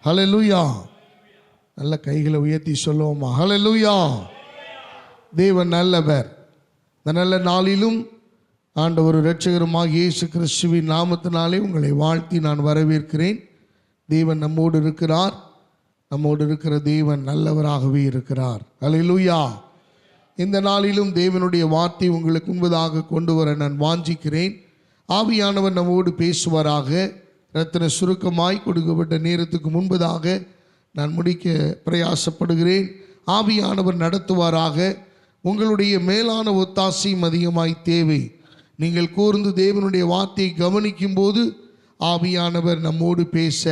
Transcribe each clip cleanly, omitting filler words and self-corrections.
ஹல்லேலூயா. நல்ல கைகளை உயர்த்தி சொல்லுவோமா? ஹல்லேலூயா. தேவன் நல்லவர். இந்த நல்ல நாளிலும் ஆண்டவர் இரட்சகருமாக இயேசு கிறிஸ்துவின் நாமத்தினாலே உங்களை வாழ்த்தி நான் வரவேற்கிறேன். தேவன் நம்மோடு இருக்கிறார். நம்மோடு இருக்கிற தேவன் நல்லவராகவே இருக்கிறார். ஹல்லேலூயா. இந்த நாளிலும் தேவனுடைய வார்த்தை உங்களுக்கு முன்பதாக கொண்டு வர நான் வாஞ்சிக்கிறேன். ஆவியானவர் நம்மோடு பேசுவாராக. ரத்தின சுருக்கமாய் கொடுக்கப்பட்ட நேரத்துக்கு முன்பதாக நான் முடிக்க பிரயாசப்படுகிறேன். ஆவியானவர் நடத்துவாராக. உங்களுடைய மேலான ஒத்தாசையும் அதிகமாய் தேவை. நீங்கள் கூர்ந்து தேவனுடைய வார்த்தையை கவனிக்கும் போது ஆவியானவர் நம்மோடு பேச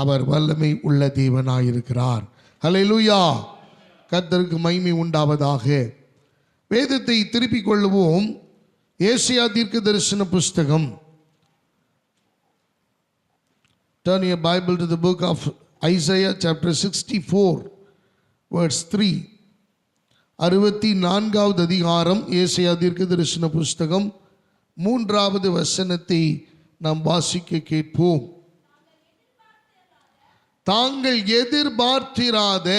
அவர் வல்லமை உள்ள தேவனாயிருக்கிறார். ஹல்லேலூயா. கர்த்தருக்கு மகிமை உண்டாவதாக. வேதத்தை திருப்பிக் கொள்ளுவோம். ஏசாயா தீர்க்கதரிசன புஸ்தகம். Turn your Bible to the book of Isaiah chapter 64 verse 3. 64வது அதிகாரம் ஏசாயா தீர்க்கதரிசன புஸ்தகம் 3வது வசனத்தை நாம் வாசிக்க கேட்போம். தாங்கள் எதிர்பார்த்திராத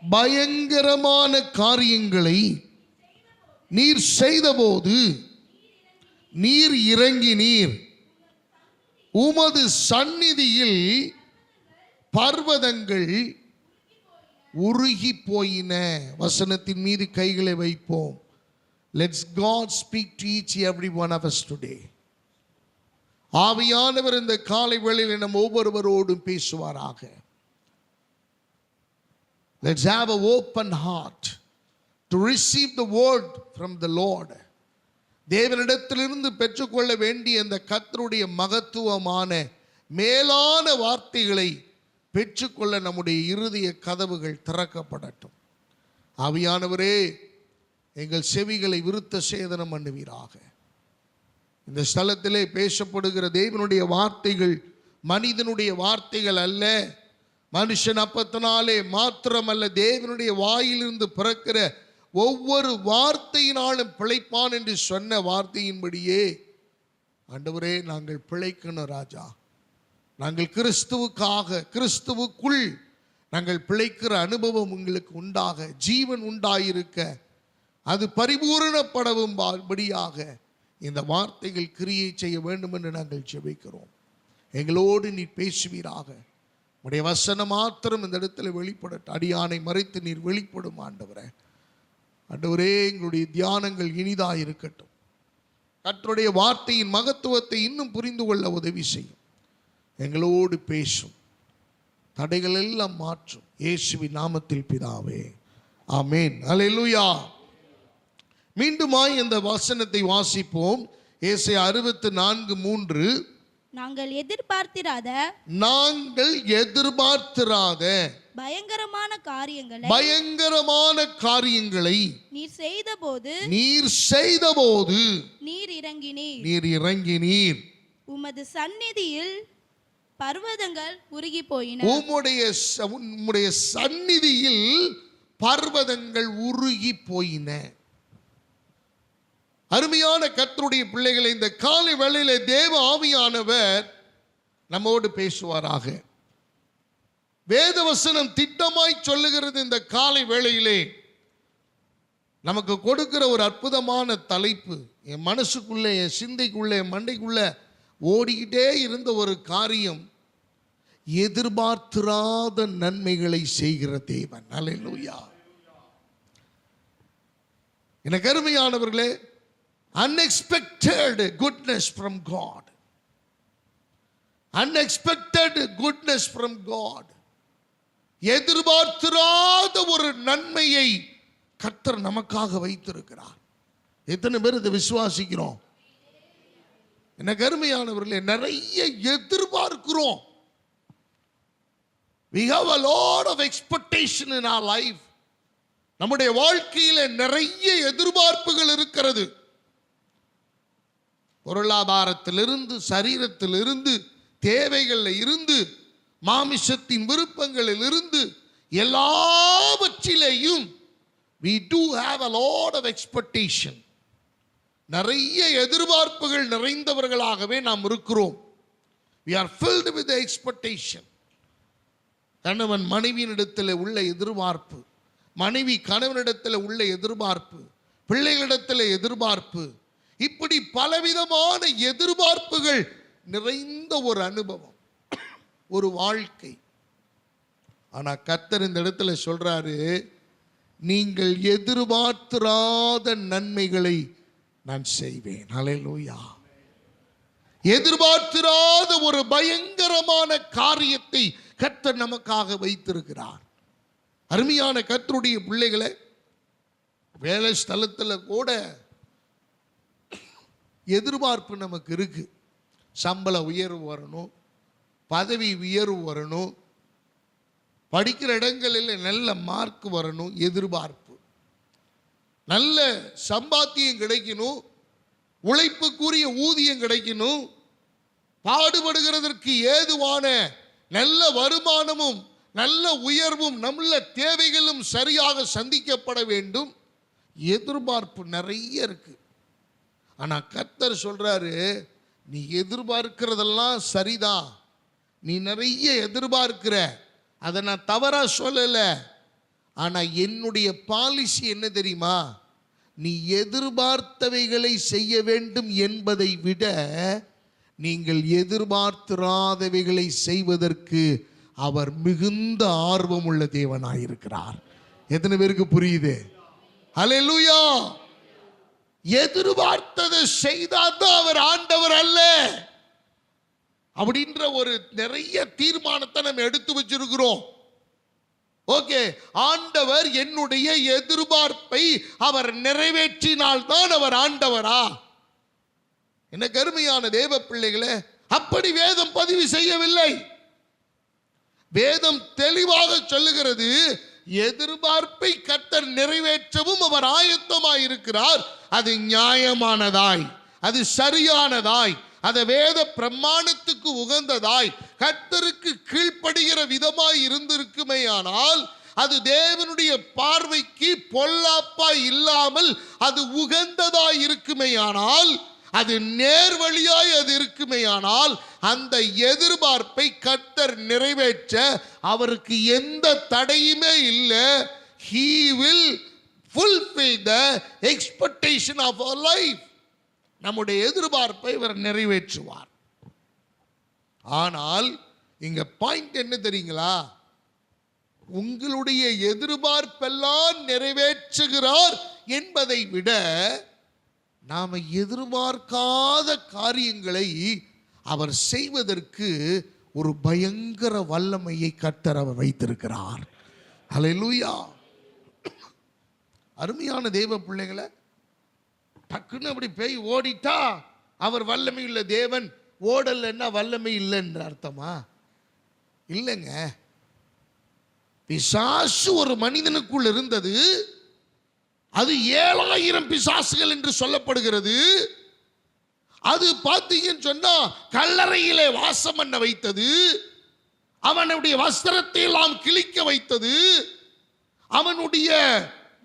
பயங்கரமான காரியங்களை நீர் செய்தபோது நீர் இறங்கினீர். உமது சந்நிதியில் பர்வதங்கள் உருகி போயின. வசனத்தின் மீது கைகளை வைப்போம். Let's God speak to each every one of us today. ஆவியானவர் இந்த காலை வேளையில் நம் ஒவ்வொருவரோடும் பேசுவாராக. Let's have an open heart to receive the word from the Lord. தேவனிடத்திலிருந்து பெற்றுக்கொள்ள வேண்டிய அந்த கர்த்தருடைய மகத்துவமான மேலான வார்த்தைகளை பெற்றுக்கொள்ள நம்முடைய இருதய கதவுகள் திறக்கப்படட்டும். ஆவியானவரே, எங்கள் செவிகளை விருத்த சேதனம் பண்ணுவீராக. இந்த ஸ்தலத்திலே பேசப்படுகிற தேவனுடைய வார்த்தைகள் மனிதனுடைய வார்த்தைகள் அல்ல. மனுஷன் அப்பத்தினாலே மாத்திரமல்ல, தேவனுடைய வாயிலிருந்து பிறக்கிற ஒவ்வொரு வார்த்தையினாலும் பிழைப்பான் என்று சொன்ன வார்த்தையின்படியே ஆண்டவரே நாங்கள் பிழைக்கணும் ராஜா. நாங்கள் கிறிஸ்துவுக்காக, கிறிஸ்துவுக்குள் நாங்கள் பிழைக்கிற அனுபவம் உங்களுக்கு உண்டாக, ஜீவன் உண்டாயிருக்க, அது பரிபூரணப்படவும் படியாக இந்த வார்த்தைகள் கிரியை செய்ய வேண்டும் என்று நாங்கள் ஜெபிக்கிறோம். எங்களோடு நீர் பேசுவீராக. உடைய வசனம் மாத்திரம் இந்த இடத்துல வெளிப்படட்டும். அடியானை மறைத்து நீர் வெளிப்படும் ஆண்டவரே. ஆண்டவரே, எங்களுடைய தியானங்கள் இனிதாக இருக்கட்டும். கர்த்தருடைய வார்த்தையின் மகத்துவத்தை இன்னும் புரிந்து கொள்ள உதவி செய்யும். எங்களோடு பேசும். தடைகள் எல்லாம் மாற்றும். இயேசுவின் நாமத்தில் பிதாவே, ஆமென். அல்லேலூயா. மீண்டுமாய் இந்த வசனத்தை வாசிப்போம். ஏசாயா 64:3. நாங்கள் எதிர்பார்த்திராத பயங்கரமான காரியங்களை நீர் செய்தபோது நீர் இறங்கினீர். உமது சந்நிதியில் பர்வதங்கள் உருகி போயின. உம்முடைய சந்நிதியில் பர்வதங்கள் உருகி போயின. அருமையான கர்த்தருடைய பிள்ளைகளை, இந்த காலை வேளையிலே தேவ ஆவியானவர் நம்மோடு பேசுவாராக. வேதவசனம் திட்டமாய் சொல்லுகிறது. இந்த காலை வேளையிலே நமக்கு கொடுக்கிற ஒரு அற்புதமான தலைப்பு. என் மனசுக்குள்ளே, என் சிந்தைக்குள்ளே, என் மண்டைக்குள்ளே ஓடிக்கிட்டே இருந்த ஒரு காரியம், எதிர்பார்த்திராத நன்மைகளை செய்கிற தேவன். அல்லேலூயா. எனக்கு அருமையானவர்களே, unexpected goodness from God. Unexpected goodness from God. எதிர்பார்த்திராத ஒரு நன்மையை கர்த்தர் நமக்காக வைத்திருக்கிறார். எத்தனை பேர் இதை விசுவாசிக்கிறோம்? எனக்கு அருமையானவர்களே, நிறைய எதிர்பார்க்கிறோம். We have a lot of expectation in our life. நம்முடைய வாழ்க்கையில நிறைய எதிர்பார்ப்புகள் இருக்கிறது. பொருளாதாரத்திலிருந்து, சரீரத்திலிருந்து, தேவைகளில் இருந்து, மாமிசத்தின் விருப்பங்களில் இருந்து, எல்லாவற்றிலேயும் we do have a lot of expectation. நிறைய எதிர்பார்ப்புகள் நிறைந்தவர்களாகவே நாம் இருக்கிறோம். we are filled with the expectation. கணவன் மனைவியினிடத்தில் உள்ள எதிர்பார்ப்பு, மனைவி கணவனிடத்தில் உள்ள எதிர்பார்ப்பு, பிள்ளைகளிடத்தில் எதிர்பார்ப்பு, இப்படி பலவிதமான எதிர்பார்ப்புகள் நிறைந்த ஒரு அனுபவம், ஒரு வாழ்க்கை. ஆனா கர்த்தர் இந்த இடத்துல சொல்றாரு, நீங்கள் எதிர்பார்த்திராத நன்மைகளை நான் செய்வேன். ஹல்லேலூயா. எதிர்பார்த்திராத ஒரு பயங்கரமான காரியத்தை கர்த்தர் நமக்காக வைத்திருக்கிறார். அருமையான கர்த்தருடைய பிள்ளைகளை, வேலை ஸ்தலத்தில் கூட எதிர்பார்ப்பு நமக்கு இருக்கு. சம்பள உயர்வு வரணும், பதவி உயர்வு வரணும், படிக்கிற இடங்களில் நல்ல மார்க் வரணும், எதிர்பார்ப்பு. நல்ல சம்பாத்தியம் கிடைக்கணும், உழைப்புக்குரிய ஊதியம் கிடைக்கணும், பாடுபடுகிறதற்கு ஏதுவான நல்ல வருமானமும் நல்ல உயர்வும் நல்ல தேவைகளும் சரியாக சந்திக்கப்பட வேண்டும். எதிர்பார்ப்பு நிறைய இருக்கு. ஆனா கர்த்தர் சொல்றாரு, நீ எதிர்பார்க்கிறதெல்லாம் சரிதான், நீ நிறைய எதிர்பார்க்கிற, அதை நான் தவறா சொல்லல. ஆனா என்னுடைய பாலிசி என்ன தெரியுமா, நீ எதிர்பார்த்தவைகளை செய்ய வேண்டும் என்பதை விட நீங்கள் எதிர்பார்த்திராதவைகளை செய்வதற்கு அவர் மிகுந்த ஆர்வம் உள்ள தேவனாயிருக்கிறார். எத்தனை பேருக்கு புரியுது? ஹல்லேலூயா. எதிர்பார்த்ததை செய்தாதான் அவர் ஆண்டவர் அல்ல அப்படின்ற ஒரு நிறைய தீர்மானத்தை நம்ம எடுத்து வச்சிருக்கிறோம். ஓகே, ஆண்டவர் என்னுடைய எதிர்பார்ப்பை அவர் நிறைவேற்றினால் தான் அவர் ஆண்டவரா? என்ன கருமையான தேவ பிள்ளைகளே, அப்படி வேதம் பதிவு செய்யவில்லை. வேதம் தெளிவாக சொல்லுகிறது, எதிர்பார்ப்பை கர்த்தர் நிறைவேற்றவும் அவர் ஆயத்தமாய் இருக்கிறார். அது நியாயமானதாய், அது சரியானதாய், அது வேத பிரமாணத்துக்கு உகந்ததாய், கர்த்தருக்கு கீழ்ப்படுகிற விதமாய் இருந்திருக்குமேயானால், அது தேவனுடைய பார்வைக்கு பொல்லாப்பாய் இல்லாமல் அது உகந்ததாய் இருக்குமேயானால், அது நேர்வழியாய் அது இருக்குமேயானால், அந்த எதிர்பார்ப்பை கர்த்தர் நிறைவேற்ற அவருக்கு எந்த தடையுமே இல்லை. He will fulfill the expectation of our life. நம்முடைய எதிர்பார்ப்பை இவர் நிறைவேற்றுவார். ஆனால் இங்க பாயிண்ட் என்ன தெரியுங்களா, உங்களுடைய எதிர்பார்ப்பெல்லாம் நிறைவேற்றுகிறார் என்பதை விட நாம எதிர்பார்க்காத காரியங்களை அவர் செய்வதற்கு ஒரு பயங்கர வல்லமையை கர்த்தர் அவர் வைத்திருக்கிறார். ஹல்லேலூயா. அருமையான தேவ பிள்ளைகளை, டக்குன்னு அப்படி பேய் ஓடிட்டா அவர் வல்லமை உள்ள தேவன், ஓடலைன்னா வல்லமை இல்லைன்ற அர்த்தமா? இல்லைங்க. பிசாசு ஒரு மனிதனுக்குள் இருந்தது, அது 7000 பிசாசுகள் என்று சொல்லப்படுகிறது. அது பார்த்தீங்கன்னு சொன்னா கல்லறையிலே வாசம் பண்ண வைத்தது, அவனுடைய வஸ்திரத்தை எல்லாம் கிழிக்க வைத்தது, அவனுடைய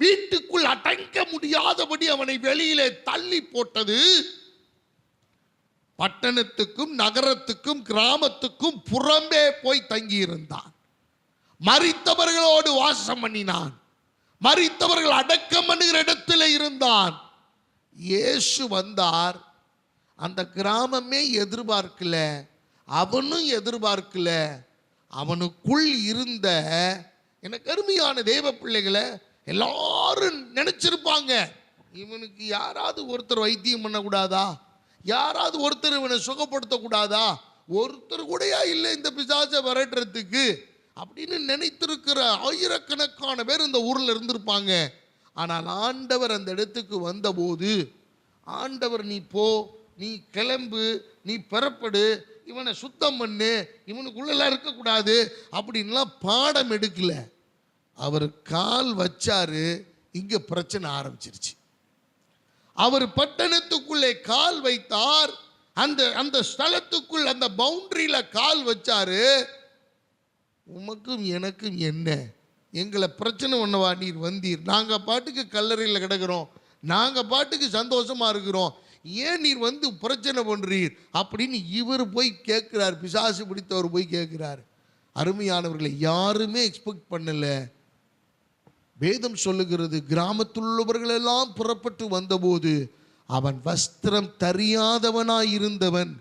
வீட்டுக்குள் அடங்க முடியாதபடி அவனை வெளியிலே தள்ளி போட்டது. பட்டணத்துக்கும் நகரத்துக்கும் கிராமத்துக்கும் புறம்பே போய் தங்கி இருந்தான். மரித்தவர்களோடு வாசம் பண்ணினான், மரித்தவர்கள் அடக்கம் பண்ணுகிற இடத்தில் இருந்தான். இயேசு வந்தார், அந்த கிராமமே எதிர்பார்க்கல, அவனும் எதிர்பார்க்கல. அவனுக்குள் இருந்த எனக்கு அருமையான தேவ பிள்ளைகளை, எல்லாரும் நினைச்சிருப்பாங்க, இவனுக்கு யாராவது ஒருத்தர் வைத்தியம் பண்ணக்கூடாதா, யாராவது ஒருத்தர் இவனை சுகப்படுத்தக்கூடாதா, ஒருத்தர் கூடயா இல்லை இந்த பிசாசை விரட்டுறதுக்கு அப்படின்னு நினைத்திருக்கிற ஆயிரக்கணக்கான பேர் இந்த ஊரில் இருந்திருப்பாங்க. ஆனால் ஆண்டவர் அந்த இடத்துக்கு வந்தபோது, ஆண்டவர் நீ போ, நீ கிளம்பு, நீ பெறப்படு, இவனை சுத்தம் பண்ணு, இவனுக்குள்ளெல்லாம் இருக்கக்கூடாது அப்படின்லாம் பாடம் எடுக்கல. அவர் கால் வச்சாரு, இங்க பிரச்சனை ஆரம்பிச்சிருச்சு. அவர் பட்டணத்துக்குள்ளே கால் வைத்தார், அந்த ஸ்தலத்துக்குள் அந்த பவுண்டரியில கால் வச்சாரு. உமக்கும் எனக்கும் என்ன, எங்களை பிரச்சனை ஒண்ணவா நீர் வந்தீர், நாங்க பாட்டுக்கு கல்லறையில் கிடக்கிறோம், நாங்க பாட்டுக்கு சந்தோஷமா இருக்கிறோம், ஏன் நீர் வந்து பிரச்சனை பண்றீர் அப்படின்னு இவர் போய் கேட்கிறார். பிசாசு பிடித்தவர் போய் கேட்கிறார். அருமையானவர்களை, யாருமே எக்ஸ்பெக்ட் பண்ணல. வேதம் சொல்லுகிறது, கிராமத்துள்ளவர்கள் எல்லாம் புறப்பட்டு வந்தபோது அவன் வஸ்திரம் தரியாதவனாய் இருந்தவன்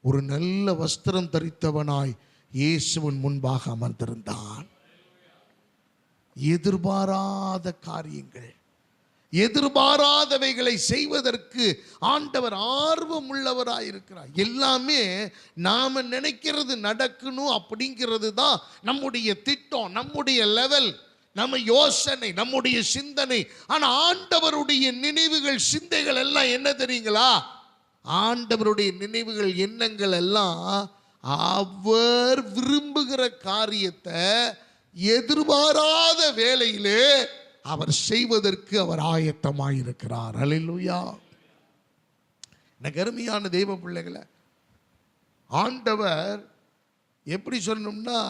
ஒரு நல்ல வஸ்திரம் தரித்தவனாய் இயேசுவின் முன்பாக அமர்ந்திருந்தான். எதிர்பாராத காரியங்கள், எதிர்பாராதவைகளை செய்வதற்கு ஆண்டவர் ஆர்வம் உள்ளவராய் இருக்கிறார். எல்லாமே நாம நினைக்கிறது நடக்கணும் அப்படிங்கிறது தான் நம்முடைய திட்டம், நம்முடைய லெவல், நம்ம யோசனை, நம்முடைய சிந்தனை. ஆனா ஆண்டவருடைய நினைவுகள், சிந்தைகள் எல்லாம் என்ன தெரியுங்களா? ஆண்டவருடைய நினைவுகள், எண்ணங்கள் எல்லாம் அவர் விரும்புகிற காரியத்தை எதிர்பாராத வேளையிலே அவர் செய்வதற்கு அவர் ஆயத்தமாயிருக்கிறார். அல்லேலூயா. எனக்கு அருமையான தெய்வ பிள்ளைகளை, ஆண்டவர் எப்படி சொல்லணும்னா,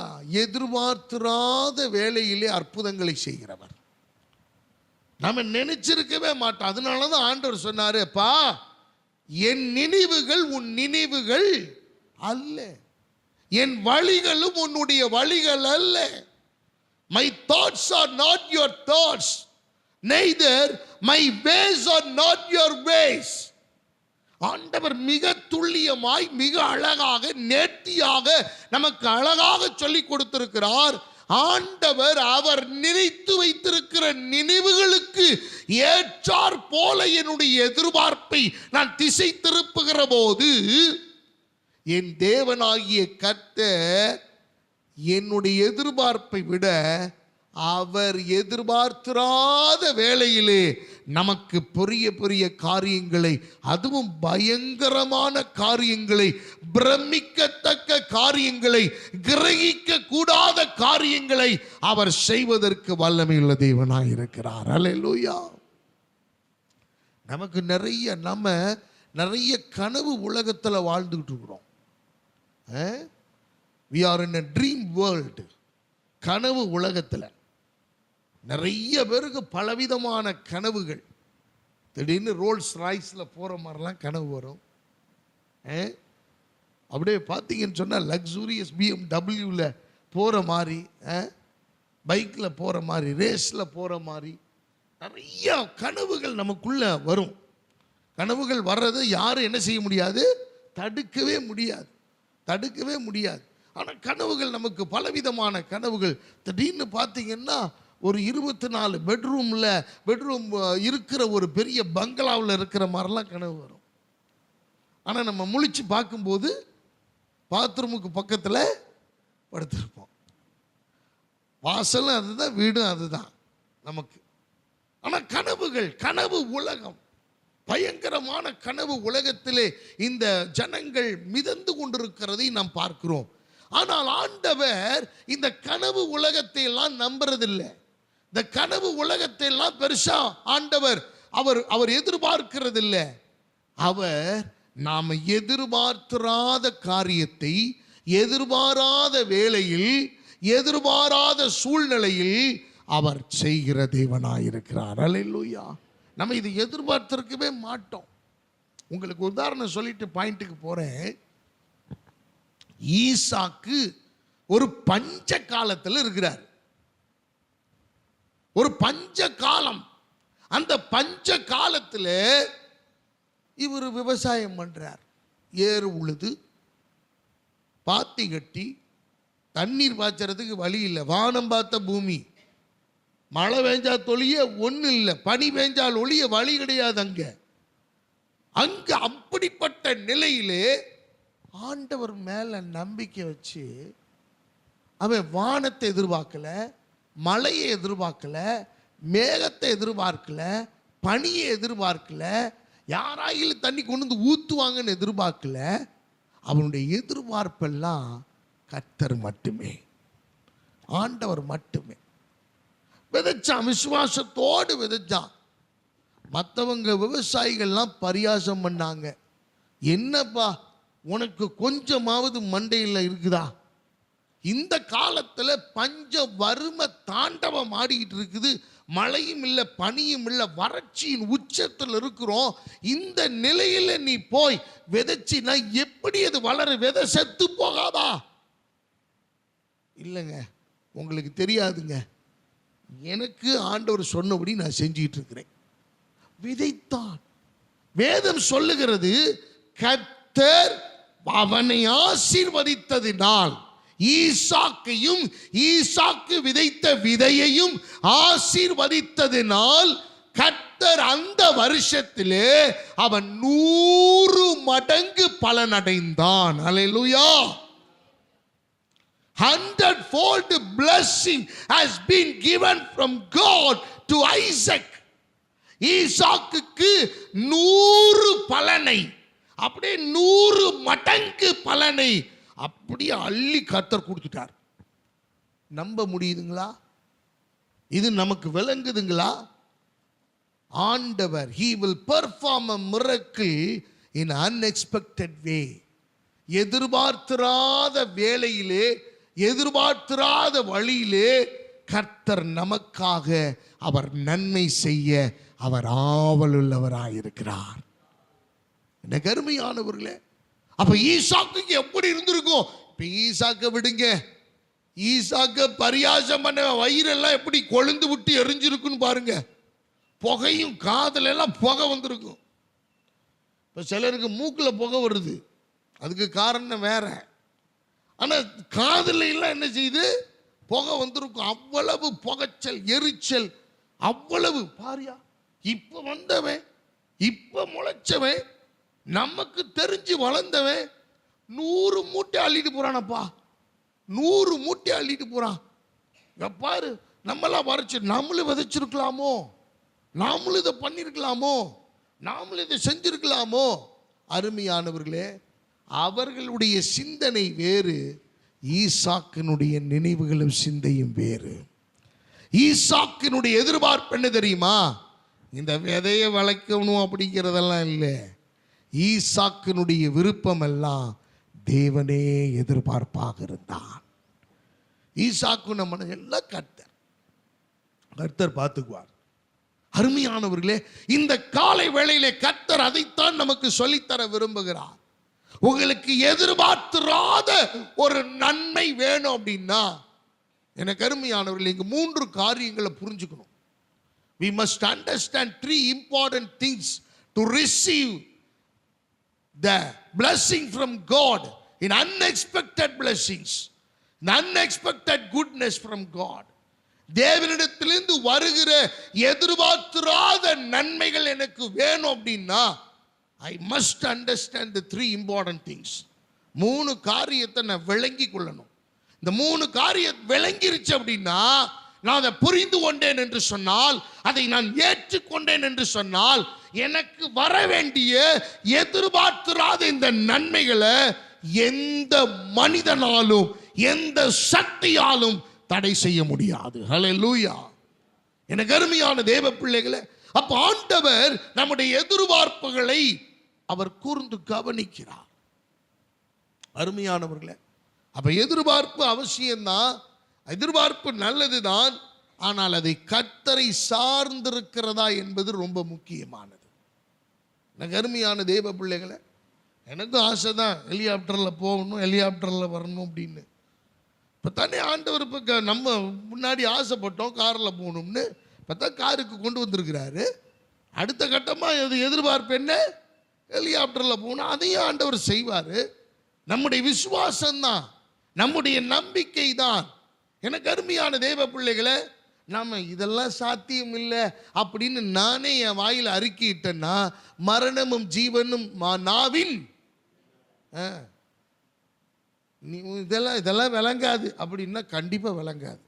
எதிர்பார்த்திராத வேளையிலே அற்புதங்களை செய்கிறவர். நம்ம நினைச்சிருக்கவே மாட்டோம். அதனாலதான் ஆண்டவர் சொன்னாரு, பா என் நினைவுகள் உன் நினைவுகள் அல்ல, என் வழிகளும் உன்னுடைய வழிகள் அல்ல. My thoughts are not your thoughts, neither my ways are not your ways. ஆண்டவர் மிக துல்லியமாய், மிக அழகாக, நேர்த்தியாக நமக்கு அழகாக சொல்லிக் கொடுத்திருக்கிறார். ஆண்டவர் அவர் நினைத்து வைத்திருக்கிற நினைவுகளுக்கு ஏற்றார் போல என்னுடைய எதிர்பார்ப்பை நான் திசை திருப்புகிற போது, என் தேவனாகிய கர்த்தர் என்னுடைய எதிர்பார்ப்பை விட அவர் எதிர்பார்த்திராத வேளையிலே நமக்கு பெரிய பெரிய காரியங்களை, அதுவும் பயங்கரமான காரியங்களை, பிரமிக்கத்தக்க காரியங்களை, கிரகிக்க கூடாத காரியங்களை அவர் செய்வதற்கு வல்லமையுள்ள தேவனாய் இருக்கிறார். அல்லேலூயா. நமக்கு நம்ம நிறைய கனவு உலகத்தில் வாழ்ந்துகிட்டு இருக்கிறோம். We are in a dream world. கனவு உலகத்தில் நிறைய பேருக்கு பலவிதமான கனவுகள். திடீர்னு ரோல்ஸ் ராய்ஸில் போகிற மாதிரிலாம் கனவு வரும். அப்படியே பார்த்தீங்கன்னு சொன்னால் லக்ஸூரியஸ் BMW போகிற மாதிரி, பைக்கில் போகிற மாதிரி, ரேஸில் போகிற மாதிரி நிறைய கனவுகள் நமக்குள்ள வரும். கனவுகள் வர்றது யாரும் என்ன செய்ய முடியாது? தடுக்கவே முடியாது, தடுக்கவே முடியாது. ஆனால் கனவுகள் நமக்கு பலவிதமான கனவுகள். திடீர்னு பார்த்தீங்கன்னா ஒரு 24 பெட்ரூம் இருக்கிற ஒரு பெரிய பங்களாவில் இருக்கிற மாதிரிலாம் கனவு வரும். ஆனால் நம்ம முழிச்சு பார்க்கும்போது பாத்ரூமுக்கு பக்கத்தில் படுத்திருப்போம். வாசலும் அதுதான், வீடும் அதுதான் நமக்கு. ஆனால் கனவுகள், கனவு உலகம், பயங்கரமான கனவு உலகத்திலே இந்த ஜனங்கள் மிதந்து கொண்டிருக்கிறதை நாம் பார்க்கிறோம். ஆனால் ஆண்டவர் இந்த கனவு உலகத்தை எல்லாம் நம்புறதில்லை. இந்த கனவு உலகத்தை எல்லாம் பெருசா ஆண்டவர் அவர் எதிர்பார்க்கிறதில்லை. அவர் நாம் எதிர்பார்த்திராத காரியத்தை எதிர்பாராத வேளையில், எதிர்பாராத சூழ்நிலையில் அவர் செய்கிற தேவனாயிருக்கிறார். அல்லேலூயா. நம்ம இதை எதிர்பார்த்திருக்கவே மாட்டோம். உங்களுக்கு உதாரணம் சொல்லிட்டு பாயிண்ட்டுக்கு போறேன். ஈசாக்கு ஒரு பஞ்ச காலத்தில் இருக்கிறார். ஒரு பஞ்ச காலம். அந்த பஞ்ச காலத்தில் இவர் விவசாயம் பண்றார். ஏறு உழுது, பாத்தி கட்டி, தண்ணீர் பாய்ச்சறதுக்கு வழி இல்லை. வானம் பார்த்த பூமி, மழை பெஞ்சா தொழிய ஒன்றும் இல்லை, பனி பெஞ்சால் ஒழிய வழி கிடையாது. அங்க அப்படிப்பட்ட நிலையிலே ஆண்டவர் மேல நம்பிக்கை வச்சு அவன் வானத்தை எதிர்பார்க்கல, மழையை எதிர்பார்க்கல, மேகத்தை எதிர்பார்க்கல, பனியை எதிர்பார்க்கல, யாராயிலும் தண்ணி கொண்டு வந்து ஊத்துவாங்கன்னு எதிர்பார்க்கல. அவனுடைய எதிர்பார்ப்பெல்லாம் கர்த்தர் மட்டுமே, ஆண்டவர் மட்டுமே. விதைச்சான், விசுவாசத்தோடு விதைச்சான். மற்றவங்க விவசாயிகள்லாம் பரியாசம் பண்ணாங்க. என்னப்பா உனக்கு கொஞ்சமாவது மண்டையில் இருக்குதா? இந்த காலத்தில் பஞ்ச வறுமை தாண்டவம் ஆடிக்கிட்டு இருக்குது, மழையும் இல்லை, பனியும் இல்லை, வறட்சியின் உச்சத்தில் இருக்கிறோம். இந்த நிலையில நீ போய் விதைச்சினா எப்படி அது வளர? விதை செத்து போகாதா? இல்லைங்க, உங்களுக்கு தெரியாதுங்க. எனக்கு ஆண்டவர் சொன்னபடி நான் செஞ்சிட்டு இருக்கிறேன். விதைத்தான். வேதம் சொல்லுகிறது, கர்த்தர் அவனை ஆசீர்வதித்ததினால் ஈசாக்கையும் ஈசாக்கு விதைத்த விதையையும் ஆசீர்வதித்ததினால் கர்த்தர் அந்த வருஷத்திலே அவன் 100 மடங்கு பலனடைந்தான். அல்லேலூயா. 100-fold blessing has been given from God to Isaac. ஈசாக்குக்கு 100 பலனை, அப்படியே 100 மடங்கு பலனை அப்படியே அள்ளி கர்த்தர் கொடுத்துட்டார். நம்ப முடியுதுங்களா? இது நமக்கு விளங்குதுங்களா? ஆண்டவர் he will perform a miracle in unexpected way. எதிர்பார்த்திராத வேளையிலே, எதிர்பார்த்திராத வழியிலே கர்த்தர் நமக்காக அவர் நன்மை செய்ய அவர் ஆவலுள்ளவராயிருக்கிறார். என்ன கருமையானவர்களே, அப்ப ஈசாக்குக்கு எப்படி இருந்திருக்கும்? இப்ப ஈசாக்க விடுங்க, ஈசாக்க பரியாசம் பண்ண வயிறெல்லாம் எப்படி கொழுந்து விட்டு எரிஞ்சிருக்குன்னு பாருங்க. புகையும், காதல எல்லாம் புகை வந்திருக்கும். இப்ப சிலருக்கு மூக்கில் புகை வருது, அதுக்கு காரணம் வேற. ஆனா காதல எல்லாம் என்ன செய்யுது? புகை வந்திருக்கும். அவ்வளவு புகைச்சல், எரிச்சல், அவ்வளவு பாரியா. இப்ப வந்தவன், இப்ப முளைச்சவன், நமக்கு தெரிஞ்சு வளர்ந்தவன் 100 மூட்டை அள்ளிட்டு போறானப்பா. 100 மூட்டை அள்ளிட்டு போறான். பாரு, நம்மளாம் வரைச்சு நம்மளும் விதைச்சிருக்கலாமோ, நாமளும் இதை பண்ணிருக்கலாமோ, நாமளும் இதை செஞ்சிருக்கலாமோ. அருமையானவர்களே, அவர்களுடைய சிந்தனை வேறு, ஈசாக்கினுடைய நினைவுகளும் சிந்தையும் வேறு. ஈசாக்கினுடைய எதிர்பார்ப்பு என்ன தெரியுமா? இந்த விதையை வளைக்கணும் அப்படிங்கிறதெல்லாம் இல்லை. ஈசாக்கினுடைய விருப்பம் எல்லாம் தேவனே எதிர்பார்ப்பாக இருந்தான். ஈசாக்கு நம்ம எல்லாம் கர்த்தர் பார்த்துக்குவார். அருமையானவர்களே, இந்த காலை வேளையிலே கர்த்தர் அதைத்தான் நமக்கு சொல்லித்தர விரும்புகிறார். உங்களுக்கு எதிர்பார்த்திராத ஒரு நன்மை வேணும் அப்படின்னா, எனக்கு அருமையானவர்களே, இங்கு 3 காரியங்களை புரிஞ்சுக்கணும். We must understand 3 important things to receive the blessing from God in unexpected blessings, in unexpected goodness from God. தேவனிடத்திலிருந்து வருகிற எதிர்பார்த்திராத நன்மைகள் எனக்கு வேணும் அப்படின்னா, I must understand the 3 important things. 3 காரியத்தை நான் விளங்கி கொள்ளணும். இந்த 3 காரியம் விளங்கிருச்சு அப்படின்னா, நான் அதை புரிந்து கொண்டேன் என்று சொன்னால், அதை நான் ஏற்றுக்கொண்டேன் என்று சொன்னால், எனக்கு வர வேண்டிய எதிர்பார்த்திராத இந்த நன்மைகளை எந்த மனிதனாலும் எந்த சக்தியாலும் தடை செய்ய முடியாது. ஹல்லேலூயா. எனக்கு அருமையான தேவ பிள்ளைகளே, அப்ப ஆண்டவர் நம்முடைய எதிர்பார்ப்புகளை அவர் கூர்ந்து கவனிக்கிறார். அருமையானவர்களே, அப்ப எதிர்பார்ப்பு அவசியம்தான், எதிர்பார்ப்பு நல்லதுதான். ஆனால் அதை கர்த்தரை சார்ந்திருக்கிறதா என்பது ரொம்ப முக்கியமானது. எனக்கு அருமையான தேவ பிள்ளைகளை, எனக்கும் ஆசை தான் ஹெலிகாப்டரில் போகணும், ஹெலிகாப்டரில் வரணும் அப்படின்னு. இப்போ தானே ஆண்டவர் இப்போ நம்ம முன்னாடி ஆசைப்பட்டோம் காரில் போகணும்னு, இப்போ தான் காருக்கு கொண்டு வந்திருக்கிறாரு. அடுத்த கட்டமாக அது எதிர்பார்ப்பு என்ன? ஹெலிகாப்டரில் போகணும். அதையும் ஆண்டவர் செய்வார். நம்முடைய விசுவாசம்தான், நம்முடைய நம்பிக்கை தான். எனக்கு அருமையான தேவ பிள்ளைகளை, நாம் இதெல்லாம் சாத்தியம் இல்லை அப்படின்னு நானே என் வாயில் அறிக்கையிட்டேன்னா, மரணமும் ஜீவனும் நாவின், இதெல்லாம் விளங்காது அப்படின்னா கண்டிப்பாக விளங்காது.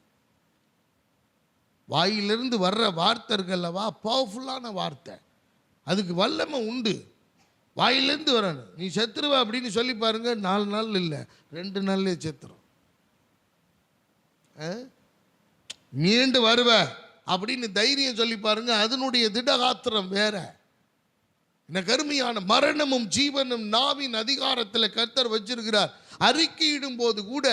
வாயிலிருந்து வர்ற வார்த்தைகளவா பவர்ஃபுல்லான வார்த்தை, அதுக்கு வல்லமை உண்டு. வாயிலிருந்து வரணும். நீ செத்துருவ அப்படின்னு சொல்லி பாருங்க, 4 நாள் இல்லை 2 நாள்லேயே செத்துரும். மீண்டு வருவ அப்படின்னு தைரியம் சொல்லி பாருங்க, அதனுடைய திடகாத்திரம் வேற. இந்த கருமையான மரணமும் ஜீவனும் நாவின் அதிகாரத்தில் கர்த்தர் வச்சிருக்கிறார். அறிக்கையிடும் போது கூட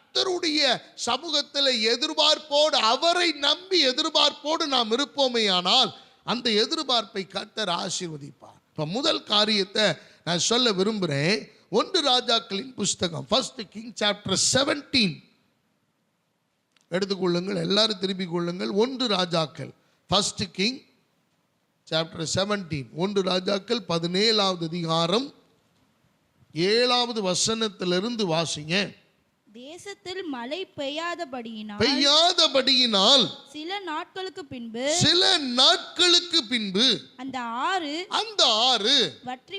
கர்த்தருடைய சமூகத்தில் எதிர்பார்ப்போடு, அவரை நம்பி எதிர்பார்ப்போடு நாம் இருப்போமே ஆனால் அந்த எதிர்பார்ப்பை கர்த்தர் ஆசீர்வதிப்பார். இப்ப முதல் காரியத்தை நான் சொல்ல விரும்புகிறேன். 1 ராஜாக்களின் புஸ்தகம், 1 King chapter 17 எடுத்துக்கொள்ளுங்கள், எல்லாரும் திருப்பிக் கொள்ளுங்கள். 1 ராஜாக்கள் 1 King chapter 17, 1 ராஜாக்கள் 17வது அதிகாரம் 7வது வசனத்திலிருந்து வாசிங்க. தேசத்தில் மழை பெய்யாதபடியினால் சில நாட்களுக்கு பின்பு அந்த ஆறு வற்றி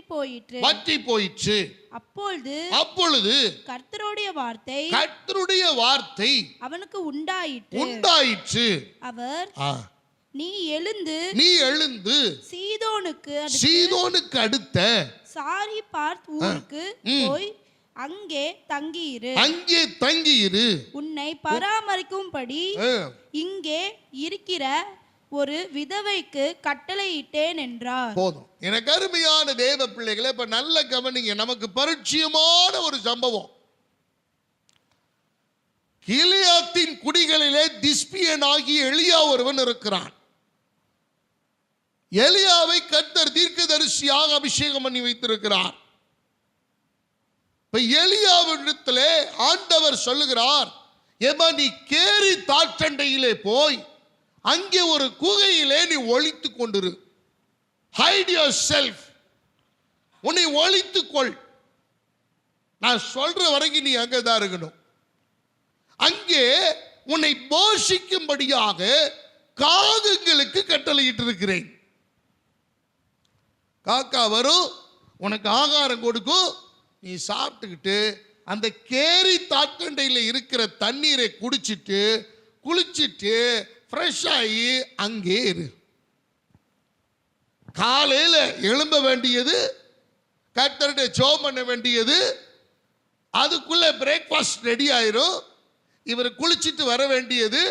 போயிற்று. அப்பொழுது கர்த்தருடைய வார்த்தை அவனுக்கு உண்டாயிற்று. அவர், நீ எழுந்து சீதோனுக்கு அடுத்த சாரிபாத் ஊருக்கு போய் அங்கே தங்கியிரு. உன்னை பராமரிக்கும்படி இங்கே இருக்கிற ஒரு விதவைக்கு கட்டளையிட்டேன் என்றார். போதும். எனக்கு அருமையான தேவ பிள்ளைகளே, இப்ப நல்ல கவனிங்க. நமக்கு பரிச்சயமான ஒரு சம்பவம். கீலேயாத்தின் குடிகளிலே திஸ்பியன் ஆகிய எலியா ஒருவன் இருக்கிறான். எலியாவை கர்த்தர் தீர்க்கதரிசியாக அபிஷேகம் பண்ணி வைத்திருக்கிறார். இப்ப எலியாவிடத்திலே ஆண்டவர் சொல்லுகிறார், ஏமா நீ கேரி தாற்றண்டையிலே போய் அங்கே ஒரு குகையிலே நீ ஒளித்துக் கொண்டிரு. ஹைட் யுவர் செல்ஃப், உன்னை ஒளித்துக்கொள். நான் சொல்ற வரைக்கும் நீ அங்கதான் இருக்கணும். அங்கே உன்னை போஷிக்கும்படியாக காகங்களுக்கு கட்டளையிட்டு இருக்கிறேன். காக்கா வரும், உனக்கு ஆகாரம் கொடுக்கும், நீ சாப்பிட்டுக்கிட்டு அந்த கேரி தாக்கண்டையில் இருக்கிற தண்ணீரை குடிச்சிட்டு குளிச்சிட்டு ஃப்ரெஷ் ஆகி அங்கே இரு. காலையில் எழும்ப வேண்டியது, கர்த்தர்கிட்ட ஜெபம் பண்ண வேண்டியது, அதுக்குள்ள பிரேக்ஃபாஸ்ட் ரெடி ஆயிரும். இவர் குளிச்சிட்டு வர வேண்டியது,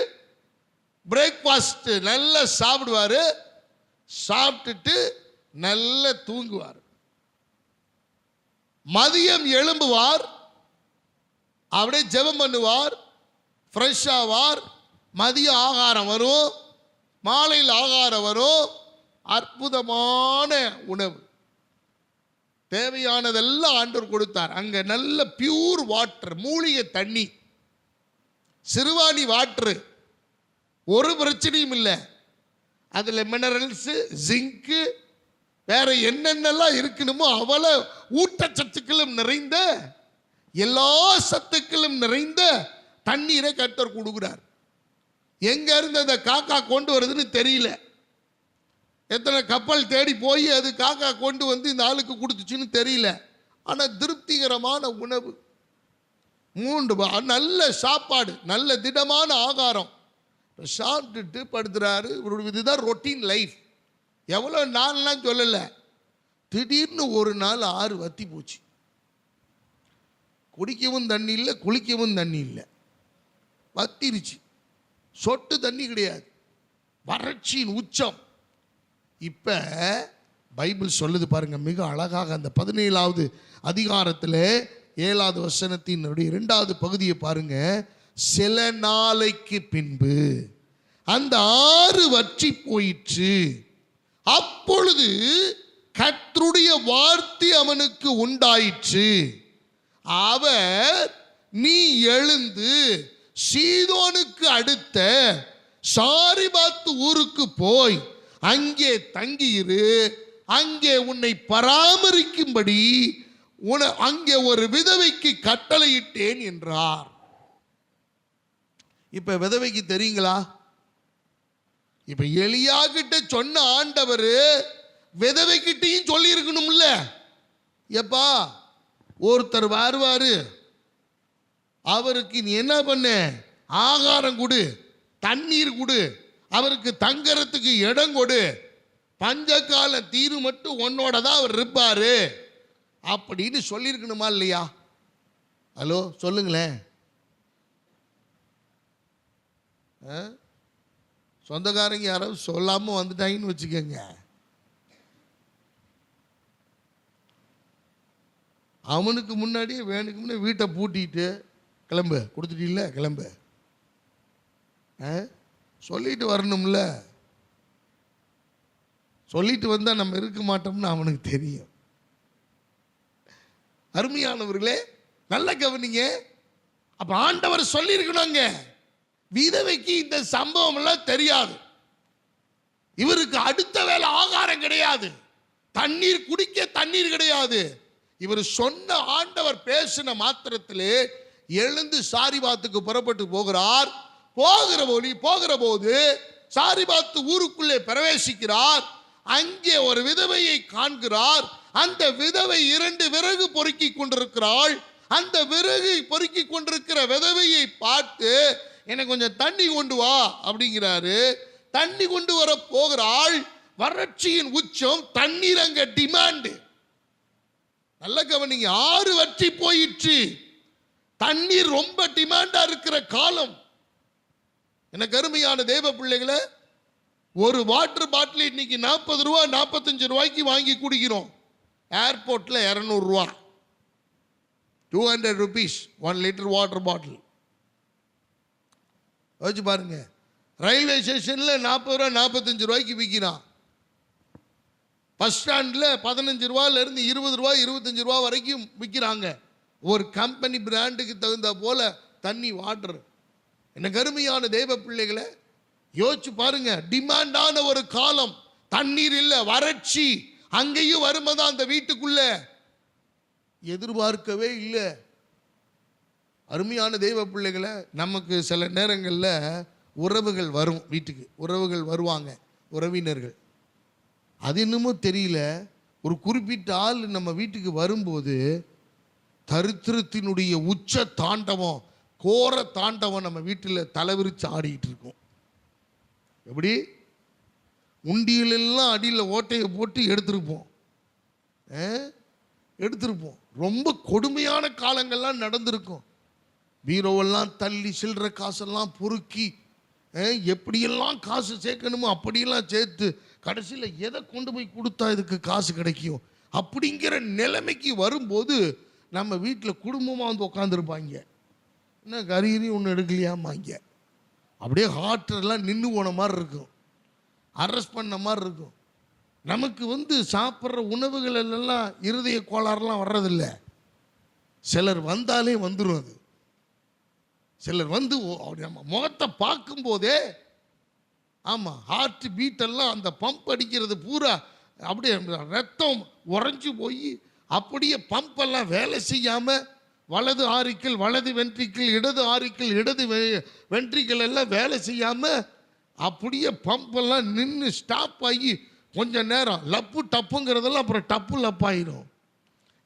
பிரேக்ஃபாஸ்ட் நல்லா சாப்பிடுவாரு, சாப்பிட்டுட்டு நல்லா தூங்குவார். மதியம் எழும்புவார், அப்படியே ஜெபம் பண்ணுவார், ஃப்ரெஷ் ஆவார். மதியம் ஆகாரம் வரும், மாலையில் ஆகாரம் வரும். அற்புதமான உணவு, தேவையானதெல்லாம் ஆண்டவர் கொடுத்தார். அங்க நல்ல பியூர் வாட்டர், மூலிகை தண்ணி, சிறுவாணி வாட்டரு, ஒரு பிரச்சனையும் இல்லை. அதுல மினரல்ஸ், ஜிங்கு, வேற என்னென்னலாம் இருக்கணுமோ அவ்வளோ ஊட்டச்சத்துக்களும் நிறைந்த, எல்லா சத்துக்களும் நிறைந்த தண்ணீரை கர்த்தர் கொடுக்கிறார். எங்க இருந்து அந்த காக்கா கொண்டு வருதுன்னு தெரியல. எத்தனை கப்பல் தேடி போய் அது காக்கா கொண்டு வந்து இந்த ஆளுக்கு கொடுத்துச்சுன்னு தெரியல. ஆனால் திருப்திகரமான உணவு, 3 நல்ல சாப்பாடு, நல்ல திடமான ஆகாரம் சாப்பிட்டுட்டு படுத்துறாரு. இதுதான் ரொட்டீன் லைஃப். எவ்வளோ நாள்லாம் சொல்லலை. திடீர்னு ஒரு நாள் ஆறு வத்தி போச்சு. குடிக்கவும் தண்ணி இல்லை, குளிக்கவும் தண்ணி இல்லை, வத்திருச்சு. சொட்டு தண்ணி கிடையாது, வறட்சியின் உச்சம். இப்போ பைபிள் சொல்லுது பாருங்க, மிக அழகாக. அந்த 17வது அதிகாரத்தில் 7வது வசனத்தினுடைய 2வது பகுதியை பாருங்க. சில நாளைக்கு பின்பு அந்த ஆறு வற்றி போயிற்று. அப்பொழுது கர்த்தருடைய வார்த்தை அவனுக்கு உண்டாயிற்று. அவர், நீ எழுந்து சீதோனுக்கு அடுத்த சாரிபாத் ஊருக்கு போய் அங்கே தங்கியிரு. அங்கே உன்னை பராமரிக்கும்படி அங்கே ஒரு விதவைக்கு கட்டளையிட்டேன் என்றார். இப்ப விதவைக்கு தெரியுங்களா? இப்ப எலியா கிட்ட சொன்ன ஆண்டவர் விதவை கிட்டையும் சொல்லி இருக்கணும்ல. எப்பா ஒருத்தர் வருவாரு, அவருக்கு நீ என்ன பண்ண, ஆகாரம் கொடு, தண்ணீர் கொடு, அவருக்கு தங்கறதுக்கு இடம் கொடு, பஞ்சகால தீரு மட்டும் உன்னோட தான் அவர் இருப்பாரு அப்படின்னு சொல்லியிருக்கணுமா இல்லையா? ஹலோ சொல்லுங்களேன். சொந்தக்காரங்க யாராவது சொல்லாம வந்துட்டாங்கன்னு வச்சுக்கோங்க, அவனுக்கு முன்னாடியே வேணுக்கு முன்னாடி வீட்டை பூட்டிட்டு கிளம்பு, கொடுத்துட்டீல்ல கிளம்பு. சொல்லிட்டு வரணும்ல. சொல்லிட்டு வந்தால் நம்ம இருக்க மாட்டோம்னு அவனுக்கு தெரியும். அருமையானவர்களே, நல்ல கவனிங்க. அப்ப ஆண்டவர் சொல்லியிருக்கணுங்க. விதவைக்கு இந்த சம்பவம் எல்லாம் தெரியாது. இவருக்கு அடுத்த வேளை ஆகாரம் கிடையாது, தண்ணீர் குடிக்க தண்ணீர் கிடையாது. இவர் சொன்ன, ஆண்டவர் பேசின மாத்திரத்திலே எழுந்து சாரிபாத்துக்கு புறப்பட்டு போகிறார். போகிற போது சாரிபாத்து ஊருக்குள்ளே பிரவேசிக்கிறார். அங்கே ஒரு விதவையை காண்கிறார். அந்த விதவை 2 விறகு பொறுக்கி கொண்டிருக்கிறாள். அந்த விறகு பொறுக்கி கொண்டிருக்கிற விதவையை பார்த்து, எனக்கு கொஞ்சம் தண்ணி கொண்டு வா அப்படிங்கிறாரு. தண்ணி கொண்டு வர போகிறாள். வறட்சியின் உச்சம், தண்ணீர் அங்க டிமாண்ட். நல்ல கவனிங்க, 6 வற்றி போயிற்று. தண்ணீர் ரொம்ப டிமாண்டா இருக்கிற காலம். எனக்கு அருமையான தேவ பிள்ளைகளை, ஒரு வாட்டர் பாட்டில் இன்னைக்கு 40 ரூபா 45 ரூபாய்க்கு வாங்கி குடிக்கிறோம். ஏர்போர்ட்ல 200 ரூபா, 200 rupees 1 லிட்டர் வாட்டர் பாட்டில். வச்சு பாருங்க. ரயில்வே ஸ்டேஷன்ல 40 ரூபா 45 ரூபாய்க்கு விற்கிறான். பஸ் ஸ்டாண்ட்ல 15 ரூபாயில இருந்து 20 ரூபா 25 ரூபா வரைக்கும் விற்கிறாங்க. ஒரு கம்பெனி பிராண்டுக்கு தகுந்த போல தண்ணி, வாட்டர். எனக்கு அருமையான தேவ பிள்ளைகளை, யோசிச்சு பாருங்க. டிமாண்டான ஒரு காலம். தண்ணீர் இல்ல, வறட்சி. அங்கேயும் வரும்போது அந்த வீட்டுக்குள்ள எதிர்பார்க்கவே இல்லை. அருமையான தெய்வ பிள்ளைகளை, நமக்கு சில நேரங்களில் உறவுகள் வரும், வீட்டுக்கு உறவுகள் வருவாங்க, உறவினர்கள். அது இன்னமும் தெரியல, ஒரு குறிப்பிட்ட ஆள் நம்ம வீட்டுக்கு வரும்போது தரித்திரத்தினுடைய உச்ச தாண்டவம், கோர தாண்டவம் நம்ம வீட்டில் தலைவிரிச்சு ஆடிக்கிட்டு இருக்கும். எப்படி? உண்டியலெல்லாம் அடியில் ஓட்டையை போட்டு எடுத்திருப்போம். ரொம்ப கொடுமையான காலங்கள்லாம் நடந்திருக்கும். பீரோவெல்லாம் தள்ளி சில்லற காசெல்லாம் பொறுக்கி எப்படியெல்லாம் காசு சேர்க்கணுமோ அப்படியெல்லாம் சேர்த்து கடைசியில் எதை கொண்டு போய் கொடுத்தா இதுக்கு காசு கிடைக்கும் அப்படிங்கிற நிலைமைக்கு வரும்போது நம்ம வீட்டில் குடும்பமாக வந்து உட்காந்துருப்பாங்க. என்ன கறி ஒன்று எடுக்கலையாமாங்க. அப்படியே ஹார்ட்டெல்லாம் நின்று போன மாதிரி இருக்கும், அரெஸ்ட் பண்ண மாதிரி இருக்கும். நமக்கு சாப்பிட்ற உணவுகள் எல்லாம் இருதய கோளாறுலாம் வர்றதில்ல. சிலர் வந்தாலே வந்துடும். அது சிலர் நம்ம முகத்தை பார்க்கும்போதே, ஆமாம், ஹார்ட் பீட்டெல்லாம் அந்த பம்ப் அடிக்கிறது பூரா அப்படியே ரத்தம் உறைஞ்சி போய் அப்படியே பம்பெல்லாம் வேலை செய்யாமல், வலது ஆரிக்கல் வலது வென்ட்ரிக்கல், இடது ஆரிக்கல் இடது வென்ட்ரிக்கல் எல்லாம் வேலை செய்யாமல் அப்படியே பம்பெல்லாம் நின்று ஸ்டாப் ஆகி கொஞ்ச நேரம் லப்பு டப்புங்கிறதெல்லாம் அப்புறம் டப்பு லப்பாயிரும்,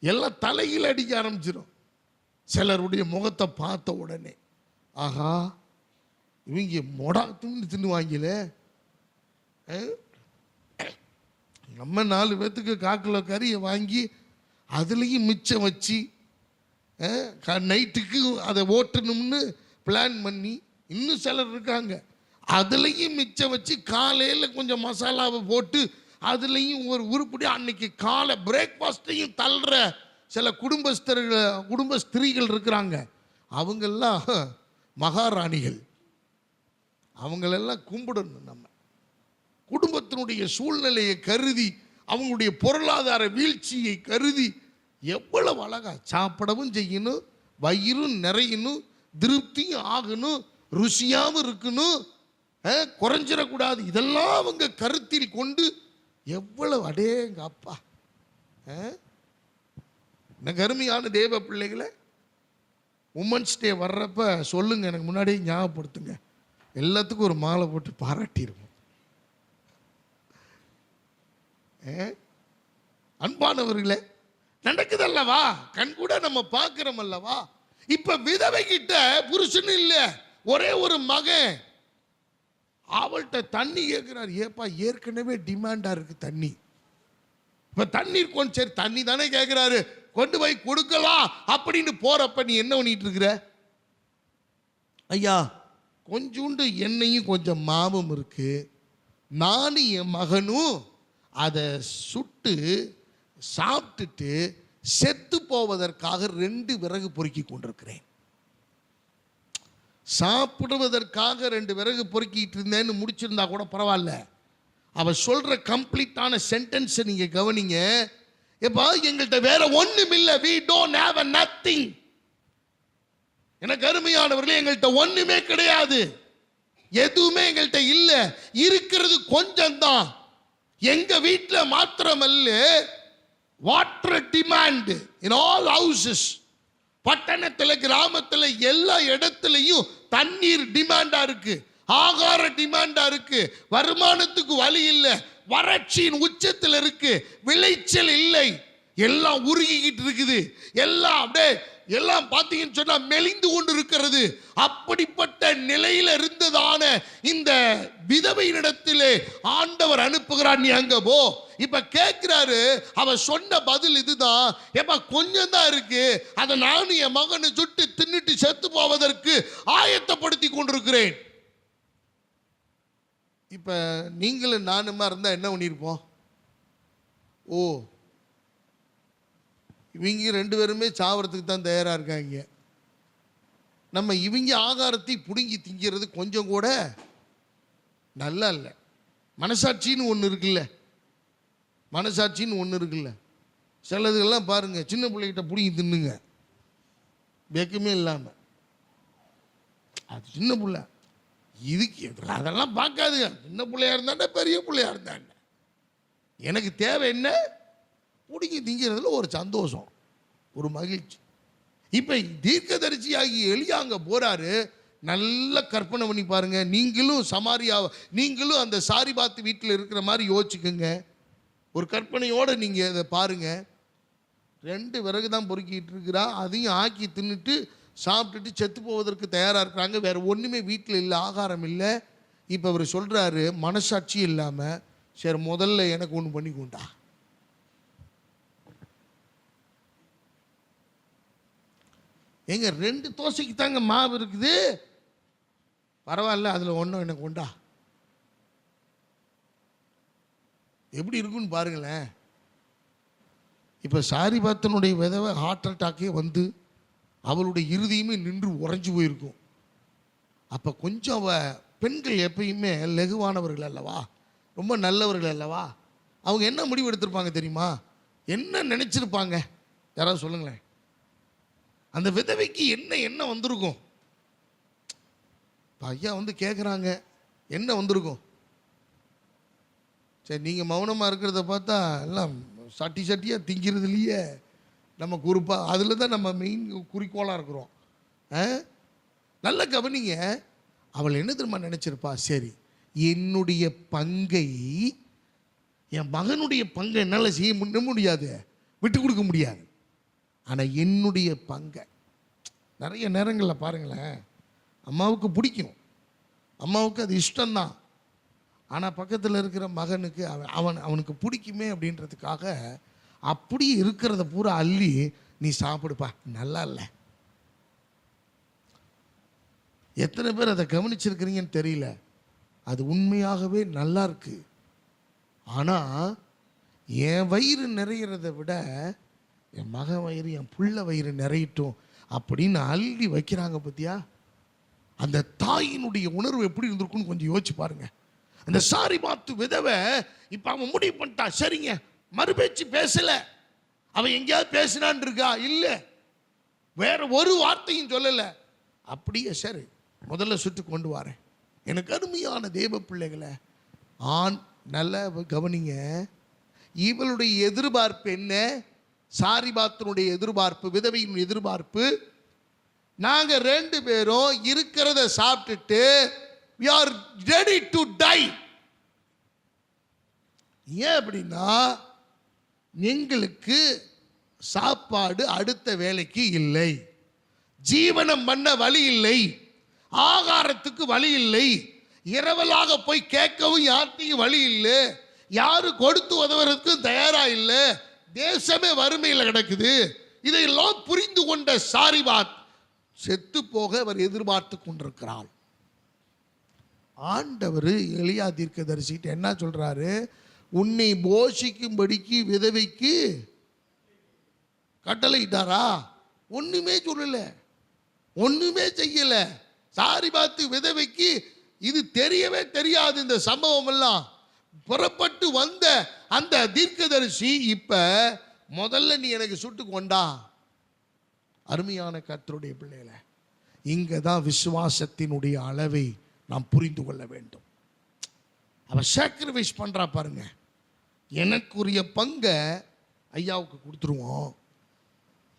எல்லாம் தலையில் அடிக்க ஆரம்பிச்சிடும். சிலருடைய முகத்தை பார்த்த உடனே, ஆஹா இவங்க மொடா தின்னுவாங்களே, நம்ம 4 பேர்த்துக்கு 1/4 கிலோ கறியை வாங்கி அதுலேயும் மிச்சம் வச்சு நைட்டுக்கு அதை ஓட்டணும்னு பிளான் பண்ணி, இன்னும் சிலர் இருக்காங்க அதுலேயும் மிச்சம் வச்சு காலையில் கொஞ்சம் மசாலாவை போட்டு அதுலேயும் ஒரு உருப்படி அன்னைக்கு காலை பிரேக்ஃபாஸ்ட்டையும் தள்ளுற சில குடும்ப ஸ்திரீகள் இருக்கிறாங்க. அவங்கெல்லாம் மகாராணிகள். அவங்களெல்லாம் கும்பிடணும். நம்ம குடும்பத்தினுடைய சூழ்நிலையை கருதி, அவங்களுடைய பொருளாதார வீழ்ச்சியை கருதி எவ்வளவு அழகா சாப்பிடவும் செய்யணும், வயிறும் நிறையணும், திருப்தியும் ஆகணும், ருசியாகவும் இருக்கணும், குறைஞ்சிடக்கூடாது. இதெல்லாம் அவங்க கருத்தில் கொண்டு எவ்வளவு அடேங்க அப்பா. எனக்கு அருமையான தேவ பிள்ளைகளை, உமன்ஸ் டே வர்றப்ப சொல்லுங்க, எனக்கு முன்னாடியே ஞாபகப்படுத்துங்க. எல்லாத்துக்கும் ஒரு மாலை போட்டு பாராட்டிடுவோம். அன்பானவர்களே, நடக்குது அல்லவா, கண் கூட நம்ம பார்க்கிறோம் அல்லவா. இப்ப விதவை கிட்ட புருஷன் இல்ல, ஒரே ஒரு மகன். அவள்கிட்ட தண்ணி கேட்கிறார். ஏப்பா ஏற்கனவே டிமாண்டா இருக்கு தண்ணி, இப்ப தண்ணீர் கொஞ்சம், சரி தண்ணி தானே கேட்கிறாரு, கொண்டு போய் கொடுக்கலாம் அப்படின்னு போறப்ப நீ என்ன பண்ணிட்டு இருக்கிற? ஐயா கொஞ்சோண்டு எண்ணெயும் கொஞ்சம் மாவும் இருக்கு, நானும் என் மகனும் அதை சுட்டு சாப்பிட்டுட்டு செத்து போவதற்காக 2 விறகு பொறுக்கி கொண்டிருக்கிறேன். சாப்பிடுவதற்காக 2 விறகு பொறுக்கிட்டு இருந்தேன்னு முடிச்சிருந்தா கூட பரவாயில்ல. அவ சொல்ற கம்ப்ளீட்டான சென்டென்ஸை நீங்க கவனிங்க. எப்பா எங்கள்கிட்ட வேற ஒண்ணும் இல்லை, we don't have a nothing. எனக்கு அருமையானவர்களே, எங்கள்கிட்ட ஒண்ணுமே கிடையாது, எதுவுமே எங்கள்கிட்ட இல்லை, இருக்கிறது கொஞ்சம் தான். எங்க வீட்டில் மாத்திரமல்ல, water demand in all houses. பட்டணத்தில் கிராமத்தில் எல்லா இடத்துலையும் தண்ணீர் டிமாண்டா இருக்கு, ஆகார டிமாண்டா இருக்கு, வருமானத்துக்கு வழி இல்லை, வறட்சியின் உச்சத்தில் இருக்கு, விளைச்சல் இல்லை, எல்லாம் உருகிக்கிட்டு இருக்குது, எல்லாம் அப்படியே எல்லாம் பார்த்தீங்கன்னு சொன்னா மெலிந்து கொண்டு இருக்கிறது. அப்படிப்பட்ட நிலையில இருந்ததான இந்த விதவையினிடத்திலே ஆண்டவர் அனுப்புகிறார், நீ அங்க போ. இப்ப கேட்கிறாரு, அவ சொன்ன பதில் இதுதான், எப்ப கொஞ்சம் தான் இருக்கு, அதை நானும் என் மகனை சுட்டு தின்னுட்டு செத்து போவதற்கு ஆயத்தப்படுத்தி கொண்டிருக்கிறேன். இப்ப நீங்களும் நானுமா இருந்தா என்ன பண்ணிருப்போம்? ஓ, இவங்க 2 பேருமே சாவறதுக்கு தான் தயாரா இருக்காங்க, நம்ம இவங்க ஆகாரத்தை புடுங்கி திங்கிறது கொஞ்சம் கூட நல்லா இல்லை. மனசாட்சின்னு ஒன்று இருக்குல்ல, மனசாட்சின்னு ஒன்று இருக்குல்ல. சிலதுக்கெல்லாம் பாருங்க, சின்ன பிள்ளைகிட்ட பிடிங்கி தின்னுங்க வெக்கமே இல்லாமல். அது சின்ன பிள்ளை, இதுக்கு அதெல்லாம் பார்க்காதுங்க. சின்ன பிள்ளையா இருந்தாண்ட பெரிய பிள்ளையா இருந்தாண்ட எனக்கு தேவை என்ன? பிடிங்கி திங்கிறதுல ஒரு சந்தோஷம், ஒரு மகிழ்ச்சி. இப்போ தீர்க்கதரிசியாகி எலியா அங்கே போறாரு. நல்ல கற்பனை பண்ணி பாருங்க. நீங்களும் அந்த சாரிபாத்து வீட்டில் இருக்கிற மாதிரி யோசிச்சுக்கோங்க. ஒரு கற்பனையோடு நீங்கள் இதை பாருங்க. 2 விறகு தான் பொறுக்கிட்டு இருக்கிறா, அதையும் ஆக்கி தின்னுட்டு சாப்பிட்டுட்டு செத்து போவதற்கு தயாராக இருக்கிறாங்க. வேற ஒன்றுமே வீட்டில் இல்லை, ஆகாரம் இல்லை. இப்போ அவர் சொல்கிறாரு, மனசாட்சி இல்லாமல், சரி முதல்ல எனக்கு ஒன்று பண்ணி கொண்டா. எங்க 2 தோசைக்கு தாங்க மாவு இருக்குது, பரவாயில்ல, அதில் ஒன்றும் எனக்கு உண்டா. எப்படி இருக்குன்னு பாருங்களேன். இப்போ சாரிபாத்தனுடைய விதவை ஹார்ட் அட்டாக்கே வந்து அவளுடைய இருதயமே நின்று உறைஞ்சு போயிருக்கும். அப்போ கொஞ்சம் பெண்கள் எப்பயுமே லகுவானவர்கள் அல்லவா, ரொம்ப நல்லவர்கள் அல்லவா, அவங்க என்ன முடிவு எடுத்திருப்பாங்க தெரியுமா? என்ன நினச்சிருப்பாங்க? யாராவது சொல்லுங்களேன். அந்த விதவைக்கு என்ன வந்திருக்கும்? ஐயா வந்து கேட்குறாங்க, என்ன வந்திருக்கும்? சரி, நீங்கள் மௌனமாக இருக்கிறத பார்த்தா எல்லாம் சட்டியாக திங்கிறது இல்லையே, நம்ம குறிப்பாக அதில் தான் நம்ம மெயின் குறிக்கோளாக இருக்கிறோம். நல்ல கவனிங்க. அவள் என்ன தெரியுமா நினச்சிருப்பா? சரி, என்னுடைய பங்கை, என் மகனுடைய பங்கை என்னால் செய்ய முடியாது, விட்டு கொடுக்க முடியாது. ஆனால் என்னுடைய பங்கை, நிறைய நேரங்களில் பாருங்களேன், அம்மாவுக்கு பிடிக்கும், அம்மாவுக்கு அது இஷ்டம்தான். ஆனால் பக்கத்தில் இருக்கிற மகனுக்கு அவனுக்கு பிடிக்குமே அப்படின்றதுக்காக அப்படி இருக்கிறத பூரா அள்ளி, நீ சாப்பிடுப்பா, நல்லா இல்லை. எத்தனை பேர் அதை கவனிச்சிருக்கிறீங்கன்னு தெரியல. அது உண்மையாகவே நல்லா இருக்கு. ஆனால் என் வயிறு நிறையிறத விட என் மகன் வயிறு, என் புள்ள வயிறு நிறையட்டும் அப்படின்னு அள்ளி வைக்கிறாங்க பத்தியா? அந்த தாயினுடைய உணர்வு எப்படி இருந்திருக்குன்னு கொஞ்சம் யோசிச்சு பாருங்க. அந்த சாரிபாத்து விதவை இப்ப அவன் முடிவு பண்ணிட்டா, சரிங்க, மறுபேச்சு பேசல. அவன் எங்கேயாவது பேசினான் இருக்கா? இல்ல, வேற ஒரு வார்த்தையும் சொல்லல. அப்படியே சரி, முதல்ல சுட்டு கொண்டு வரேன். எனக்கு அருமையான தேவ பிள்ளைகளை, ஆண் நல்ல கவனிங்க. இவளுடைய எதிர்பார்ப்பு என்ன? சாரிபாத்தினுடைய எதிர்பார்ப்பு, விதவையின் எதிர்பார்ப்பு, நாங்க 2 பேரும் இருக்கிறத சாப்பிட்டுட்டு we are ready to die. ஏன் அப்படின்னா, எங்களுக்கு சாப்பாடு அடுத்த வேலைக்கு இல்லை, ஜீவனம் பண்ண வழி இல்லை, ஆகாரத்துக்கு வழி இல்லை, இரவலாக போய் கேட்கவும் யார்த்தையும் வழி இல்லை, யாரு கொடுத்து உதவுறதுக்கும் தயாரா இல்லை, தேசமே வறுமையில் கிடக்குது. இதையெல்லாம் புரிந்து கொண்ட சாரிபாத் செத்து போக அவர் எதிர்பார்த்து கொண்டிருக்கிறாள். ஆண்டவர் எலியா தீர்க்கதரிசிட்ட என்ன சொல்றாரு? உன்னை போஷிக்கும்படிக்கு விதவைக்கு கட்டளையிட்டாரா? ஒண்ணுமே சொல்லல, ஒண்ணுமே செய்யல. சாரிபாத்து விதவைக்கு இது தெரியவே தெரியாது. இந்த சம்பவம் எல்லாம் புறப்பட்டு வந்த அந்த தீர்க்கதரிசி இப்ப முதல்ல நீ எனக்கு சுட்டு கொண்டா. அருமையான கர்த்தருடைய பிள்ளைகளை, இங்க தான் விசுவாசத்தினுடைய அளவை நாம் புரிந்து கொள்ள வேண்டும். அவன் சாக்ரிஃபைஸ் பண்றா பாருங்க. எனக்குரிய பங்கை ஐயாவுக்கு கொடுத்துருவோம்,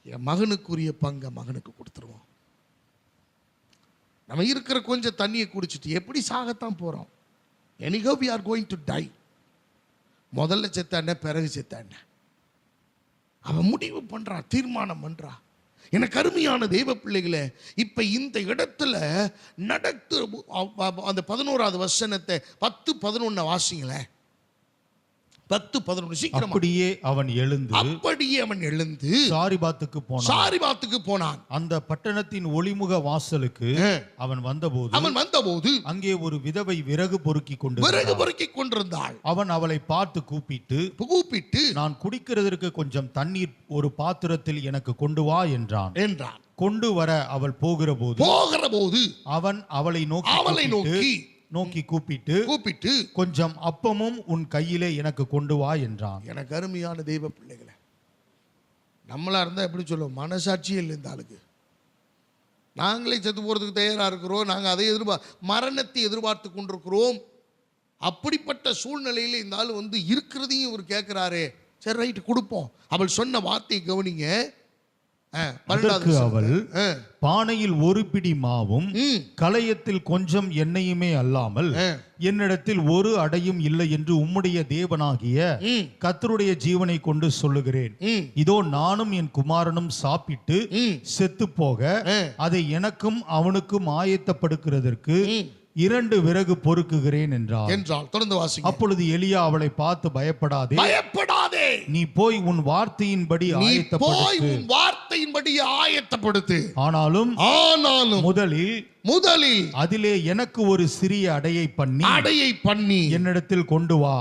என் மகனுக்குரிய பங்கை மகனுக்கு கொடுத்துருவோம். நம்ம இருக்கிற கொஞ்சம் தண்ணியை குடிச்சிட்டு எப்படி சாகத்தான் போறோம். anyhow we are going to die. முதல்ல செத்தான பிறகு செத்தான அவன் முடிவு பண்றா, தீர்மானம் பண்றா. எனக்கு அருமையான தெய்வ பிள்ளைகளே, இப்ப இந்த இடத்துல நடத்து அந்த 11வது வசனத்தை 10-11 வாசிங்களேன். 10-11 சீக்கிரம். அப்படியே அவன் எழுந்து சாரிபாத்துக்கு போனான். அந்த பட்டணத்தின் ஒளிமுக வாசலுக்கு அவன் வந்தபோது அங்கே ஒரு விதவை விறகு பொறுக்கி கொண்டிருந்தாள். அவன் அவளை பார்த்து கூப்பிட்டு நான் குடிக்கிறதற்கு கொஞ்சம் தண்ணீர் ஒரு பாத்திரத்தில் எனக்கு கொண்டு வா என்றான். கொண்டு வர அவள் போகிற போது அவன் அவளை நோக்கி கூப்பிட்டு கொஞ்சம் அப்பமும் உன் கையிலே எனக்கு கொண்டு வா என்றான். எனக்கு அருமையான தெய்வ பிள்ளைகளை, நம்மளா இருந்தா எப்படி சொல்லுவோம்? மனசாட்சியே இல்லை இந்த ஆளுக்கு. நாங்களே செத்து போறதுக்கு தயாரா இருக்கிறோம். நாங்க அதை மரணத்தை எதிர்பார்த்து கொண்டிருக்கிறோம். அப்படிப்பட்ட சூழ்நிலையில இந்த ஆள் இருக்கிறதையும் இவர் கேட்கிறாரே, சரி ரைட் கொடுப்போம். அவள் சொன்ன வார்த்தையை கவனிங்க. அவள் பானையில் ஒரு பிடி மாவும் கலயத்தில் கொஞ்சம் எண்ணெயுமே அல்லாமல் என்னிடத்தில் ஒரு அடையும் இல்லை என்று உம்முடைய தேவனாகிய கர்த்தருடைய ஜீவனை கொண்டு சொல்லுகிறேன். இதோ நானும் என் குமாரனும் சாப்பிட்டு செத்து போக அதை எனக்கும் அவனுக்கும் ஆயத்தப்படுகிறதற்கு 2 விறகு பொறுக்குகிறேன் என்றாள். தொடர்ந்து வாசிங்க. அப்பொழுது எலியா அவளை பார்த்து பயப்படாதே, நீ போய் உன் வார்த்தையின்படி ஆயத்தப்படுத்து. ஆனாலும் முதலில் அதிலே எனக்கு ஒரு சிறிய அடையை பண்ணி என்னிடத்தில் கொண்டு வா,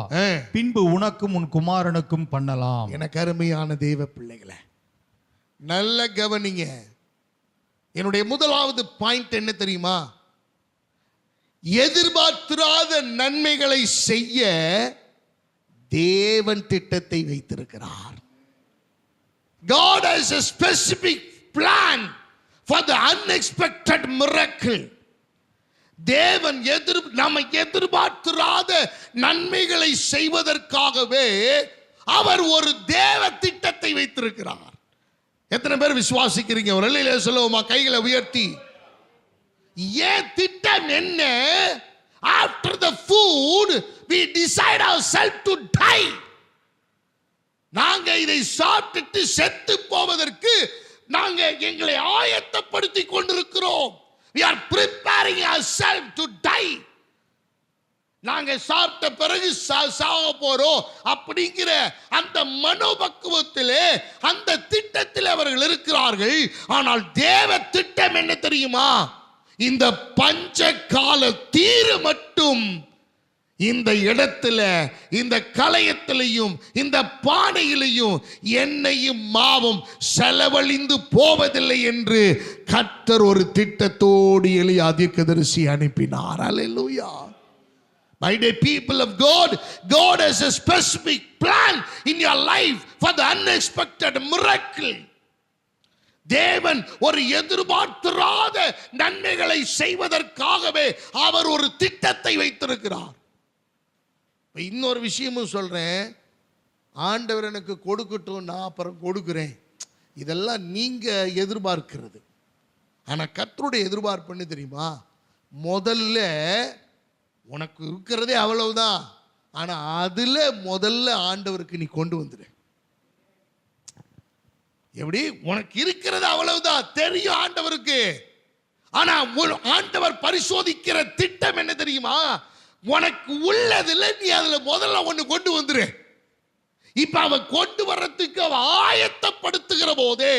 பின்பு உனக்கும் உன் குமாரனுக்கும் பண்ணலாம். எனக்கு அருமையான தெய்வ பிள்ளைகளை, நல்ல கவனிங்க. என்னுடைய முதலாவது பாயிண்ட் என்ன தெரியுமா? எதிர்பார்த்திராத நன்மைகளை செய்ய தேவன் திட்டத்தை வைத்திருக்கிறார். God has a specific plan for the unexpected miracle. தேவன் நம்ம எதிர்பார்த்திராத நன்மைகளை செய்வதற்காகவே அவர் ஒரு தேவ திட்டத்தை வைத்திருக்கிறார். எத்தனை பேர் விசுவாசிக்கிறீங்க? ஒரு அல்லேலூயா சொல்லுவோமா? கைகளை உயர்த்தி. ஏன் திட்டம் என்ன? After the food we decide ourselves to die. நாங்க இதை சாப்பிட்டு செத்து போவதற்கு நாங்க எங்களை ஆயத்தப்படுத்தி கொண்டிருக்கிறோம். We are preparing ourselves to die. நாங்க சாப்பிட்ட பிறகு சாக போறோம் அப்படிங்கிற அந்த மனோபக்குவத்திலே அந்த திட்டத்தில் அவர்கள் இருக்கிறார்கள். ஆனால் தேவ திட்டம் என்ன தெரியுமா? இந்த பஞ்ச கால தீரு மட்டும் இந்த இடத்துல, இந்த கலயத்திலையும் இந்த பானையிலையும் எண்ணெயும் மாவும் செலவழிந்து போவதில்லை என்று கர்த்தர் ஒரு திட்டத்தோடு எலியா தீர்க்கதரிசி அனுப்பினார். அல்லேலூயா. My dear people of God, God has a specific plan in your life for the unexpected miracle. தேவன் ஒரு எதிர்பார்த்திராத நன்மைகளை செய்வதற்காகவே அவர் ஒரு திட்டத்தை வைத்திருக்கிறார். இன்னொரு விஷயமும் சொல்றேன். ஆண்டவர் எனக்கு கொடுக்கட்டும், நான் அப்புறம் கொடுக்கிறேன், இதெல்லாம் நீங்க எதிர்பார்க்கிறது. ஆனா கர்த்தருடைய எதிர்பார்ப்பு என்ன தெரியுமா? முதல்ல உனக்கு இருக்கிறதே அவ்வளவுதான், ஆனா அதுல முதல்ல ஆண்டவருக்கு நீ கொண்டு வந்துடு. எப்படி? உனக்கு இருக்கிறது அவ்வளவுதான் தெரியும் ஆண்டவருக்கு. ஆனா ஆண்டவர் பரிசோதிக்கிற திட்டம் என்ன தெரியுமா? உனக்கு உள்ளதுல நீ அதுல முதல்ல ஒண்ணு கொண்டு வந்துரு. இப்ப அவன் கொண்டு வர்றதுக்கு அவன் ஆயத்தப்படுத்துகிற போதே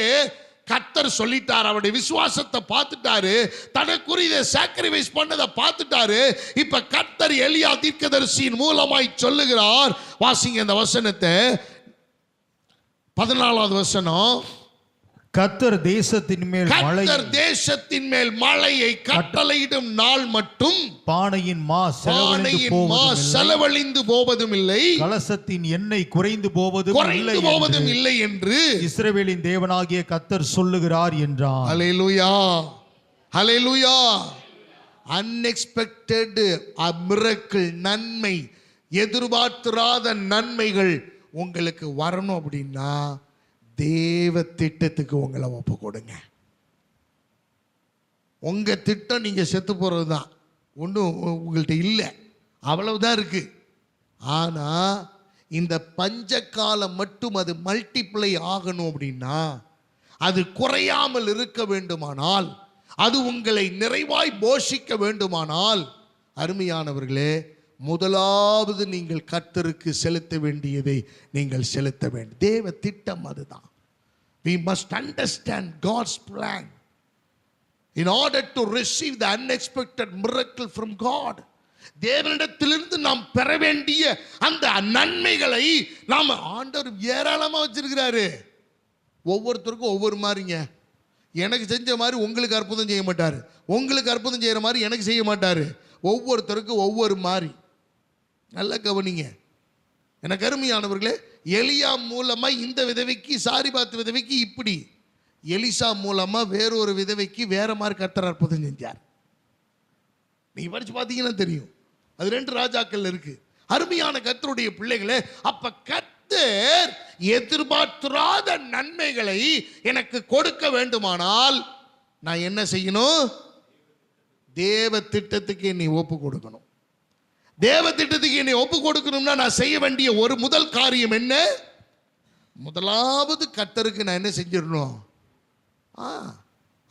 கர்த்தர் சொல்லிட்டார். அவருடைய விசுவாசத்தை பார்த்துட்டாரு, தனக்குரிய சாக்ரிஃபைஸ் பண்ணதை பார்த்துட்டாரு. இப்ப கர்த்தர் எலியா தீர்க்கதரிசியின் மூலமாய் சொல்லுகிறார். வாசிங்க இந்த வசனத்தை. 14வது வசனம். கர்த்தர் தேசத்தின் மேல் மழை, கர்த்தர் தேசத்தின் மேல் மழையை கட்டளையிடும் நாள் மட்டும் பானையின் மா செலவழிந்து போவதும் இல்லை, கலசத்தின் எண்ணெய் குறைந்து போவதும் இல்லை என்று இஸ்ரவேலின் தேவனாகிய கர்த்தர் சொல்லுகிறார் என்றார். ஹல்லேலூயா, ஹல்லேலூயா. அன்எக்ஸ்பெக்டட் மிரக்கிள், நன்மை, எதிர்பார்த்திராத நன்மைகள் உங்களுக்கு வரணும் அப்படின்னா தேவ திட்டத்துக்கு உங்களை ஒப்பு கொடுங்க. உங்க திட்டம் நீங்க செத்து போறது தான், ஒன்றும் உங்கள்கிட்ட இல்லை, அவ்வளவுதான் இருக்கு. ஆனா இந்த பஞ்சகாலம் மட்டும் அது மல்டிப்ளை ஆகணும் அப்படின்னா, அது குறையாமல் இருக்க வேண்டுமானால், அது உங்களை நிறைவாய் போஷிக்க வேண்டுமானால், அருமையானவர்களே, முதலாவது நீங்கள் கர்த்தருக்கு செலுத்த வேண்டியதை நீங்கள் செலுத்த வேண்டும். தேவ திட்டம் அதுதான். We must understand God's plan in order to receive the unexpected miracle from God. தேவனிடத்திலிருந்து நாம் பெற வேண்டிய அந்த நன்மைகளை நாம் ஆண்டவர் ஏராளமா வச்சிருக்கிறாரு. ஒவ்வொருத்தருக்கும் ஒவ்வொரு மாதிரிங்க. எனக்கு செஞ்ச மாதிரி உங்களுக்கு அற்புதம் செய்ய மாட்டாரு, உங்களுக்கு அற்புதம் செய்யற மாதிரி எனக்கு செய்ய மாட்டாரு. ஒவ்வொருத்தருக்கும் ஒவ்வொரு மாதிரி. நல்ல கவனிங்க. எனக்கு அருமையானவர்களே, எலியா மூலமா இந்த விதவைக்கு, சாரிபாத் விதவைக்கு இப்படி, எலிசா மூலமா வேறொரு விதவைக்கு வேற மாதிரி கர்த்தர் அற்புதம் செஞ்சார். நீங்க படிச்சு பார்த்தீங்கன்னா தெரியும். அது 2 ராஜாக்கள் இருக்கு. அருமையான கர்த்தருடைய பிள்ளைகளே, அப்ப கர்த்தர் எதிர்பார்த்திராத நன்மைகளை எனக்கு கொடுக்க வேண்டுமானால் நான் என்ன செய்யணும்? தேவ திட்டத்துக்கு என்னை ஒப்பு கொடுக்கணும். தேவ திட்டத்துக்கு என்னை ஒப்பு கொடுக்கணும்னா நான் செய்ய வேண்டிய ஒரு முதல் காரியம் என்ன? முதலாவது கர்த்தருக்கு நான் என்ன செஞ்சிடணும்?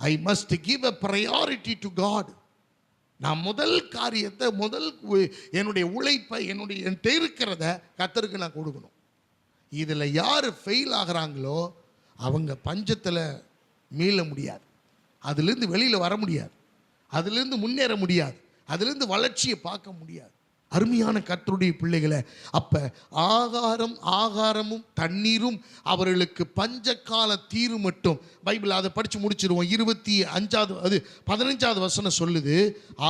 I must give a priority to God. நான் முதல் காரியத்தை, என்னுடைய உழைப்பை, என்கிட்ட இருக்கிறத கர்த்தருக்கு நான் கொடுக்கணும். இதில் யார் ஃபெயில் ஆகிறாங்களோ அவங்க பஞ்சத்தில் மீள முடியாது, அதுலேருந்து வெளியில் வர முடியாது, அதுலேருந்து முன்னேற முடியாது, அதுலேருந்து வளர்ச்சியை பார்க்க முடியாது. அருமையான கர்த்தருடைய பிள்ளைகளை, அப்ப ஆகாரமும் தண்ணீரும் அவர்களுக்கு பஞ்சகால தீரு மட்டும். பைபிள் அதை படிச்சு முடிச்சிருவோம். 15வது வசனம் சொல்லுது,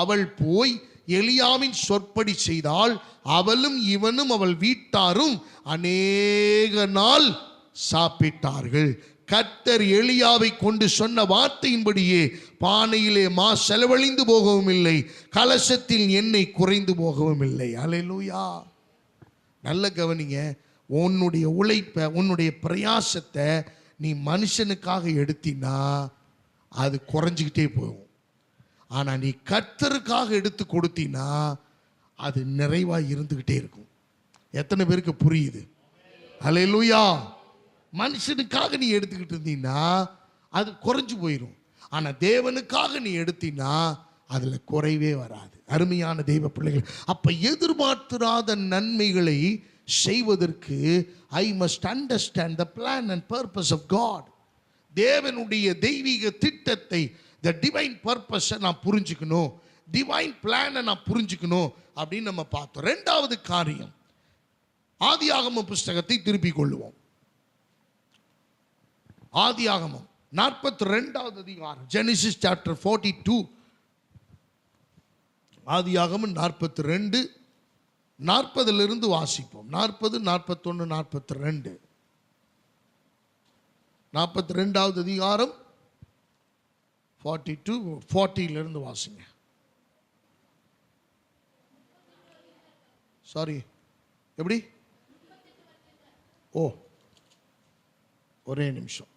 அவள் போய் எலியாவின் சொற்படி செய்தால் அவளும் இவனும் அவள் வீட்டாரும் அநேக நாள் சாப்பிட்டார்கள். கர்த்தர் எலியாவை கொண்டு சொன்ன வார்த்தையின்படியே பானையிலே மா செலவழிந்து போகவும் இல்லை, கலசத்தில் எண்ணெய் குறைந்து போகவும் இல்லை. அல்லேலூயா. நல்ல கவனிங்க. உன்னுடைய உழைப்பை, உன்னுடைய பிரயாசத்தை நீ மனுஷனுக்காக எடுத்தினா அது குறைஞ்சிக்கிட்டே போகும். ஆனா நீ கர்த்தருக்காக எடுத்து கொடுத்தினா அது நிறைவாக இருந்துகிட்டே இருக்கும். எத்தனை பேருக்கு புரியுது? அல்லேலூயா. மனுஷனுக்காக நீ எடுத்துக்கிட்டு இருந்தீங்கன்னா அது குறைஞ்சு போயிடும். ஆனா தேவனுக்காக நீ எடுத்தீன்னா அதுல குறைவே வராது. அருமையான தெய்வ பிள்ளைகள், அப்ப எதிர்பார்த்திராத நன்மைகளை செய்வதற்கு I must understand the plan and purpose of God. தேவனுடைய தெய்வீக திட்டத்தை, த டிவைன் பர்பஸை நான் புரிஞ்சுக்கணும், டிவைன் பிளானை நான் புரிஞ்சுக்கணும் அப்படின்னு நம்ம பார்த்தோம். 2வது காரியம், ஆதியாகம புஸ்தகத்தை திருப்பிக் கொள்ளுவோம். ஆதியாகமம் 42வது அதிகாரம், ஜெனிசிஸ் சாப்டர் 42. ஆதியாகமம் 42, 40 வாசிப்போம். 40, 41, 42. 42வது அதிகாரம் 42, 40 வாசிங்க. சாரி, எப்படி? ஒரே நிமிஷம்.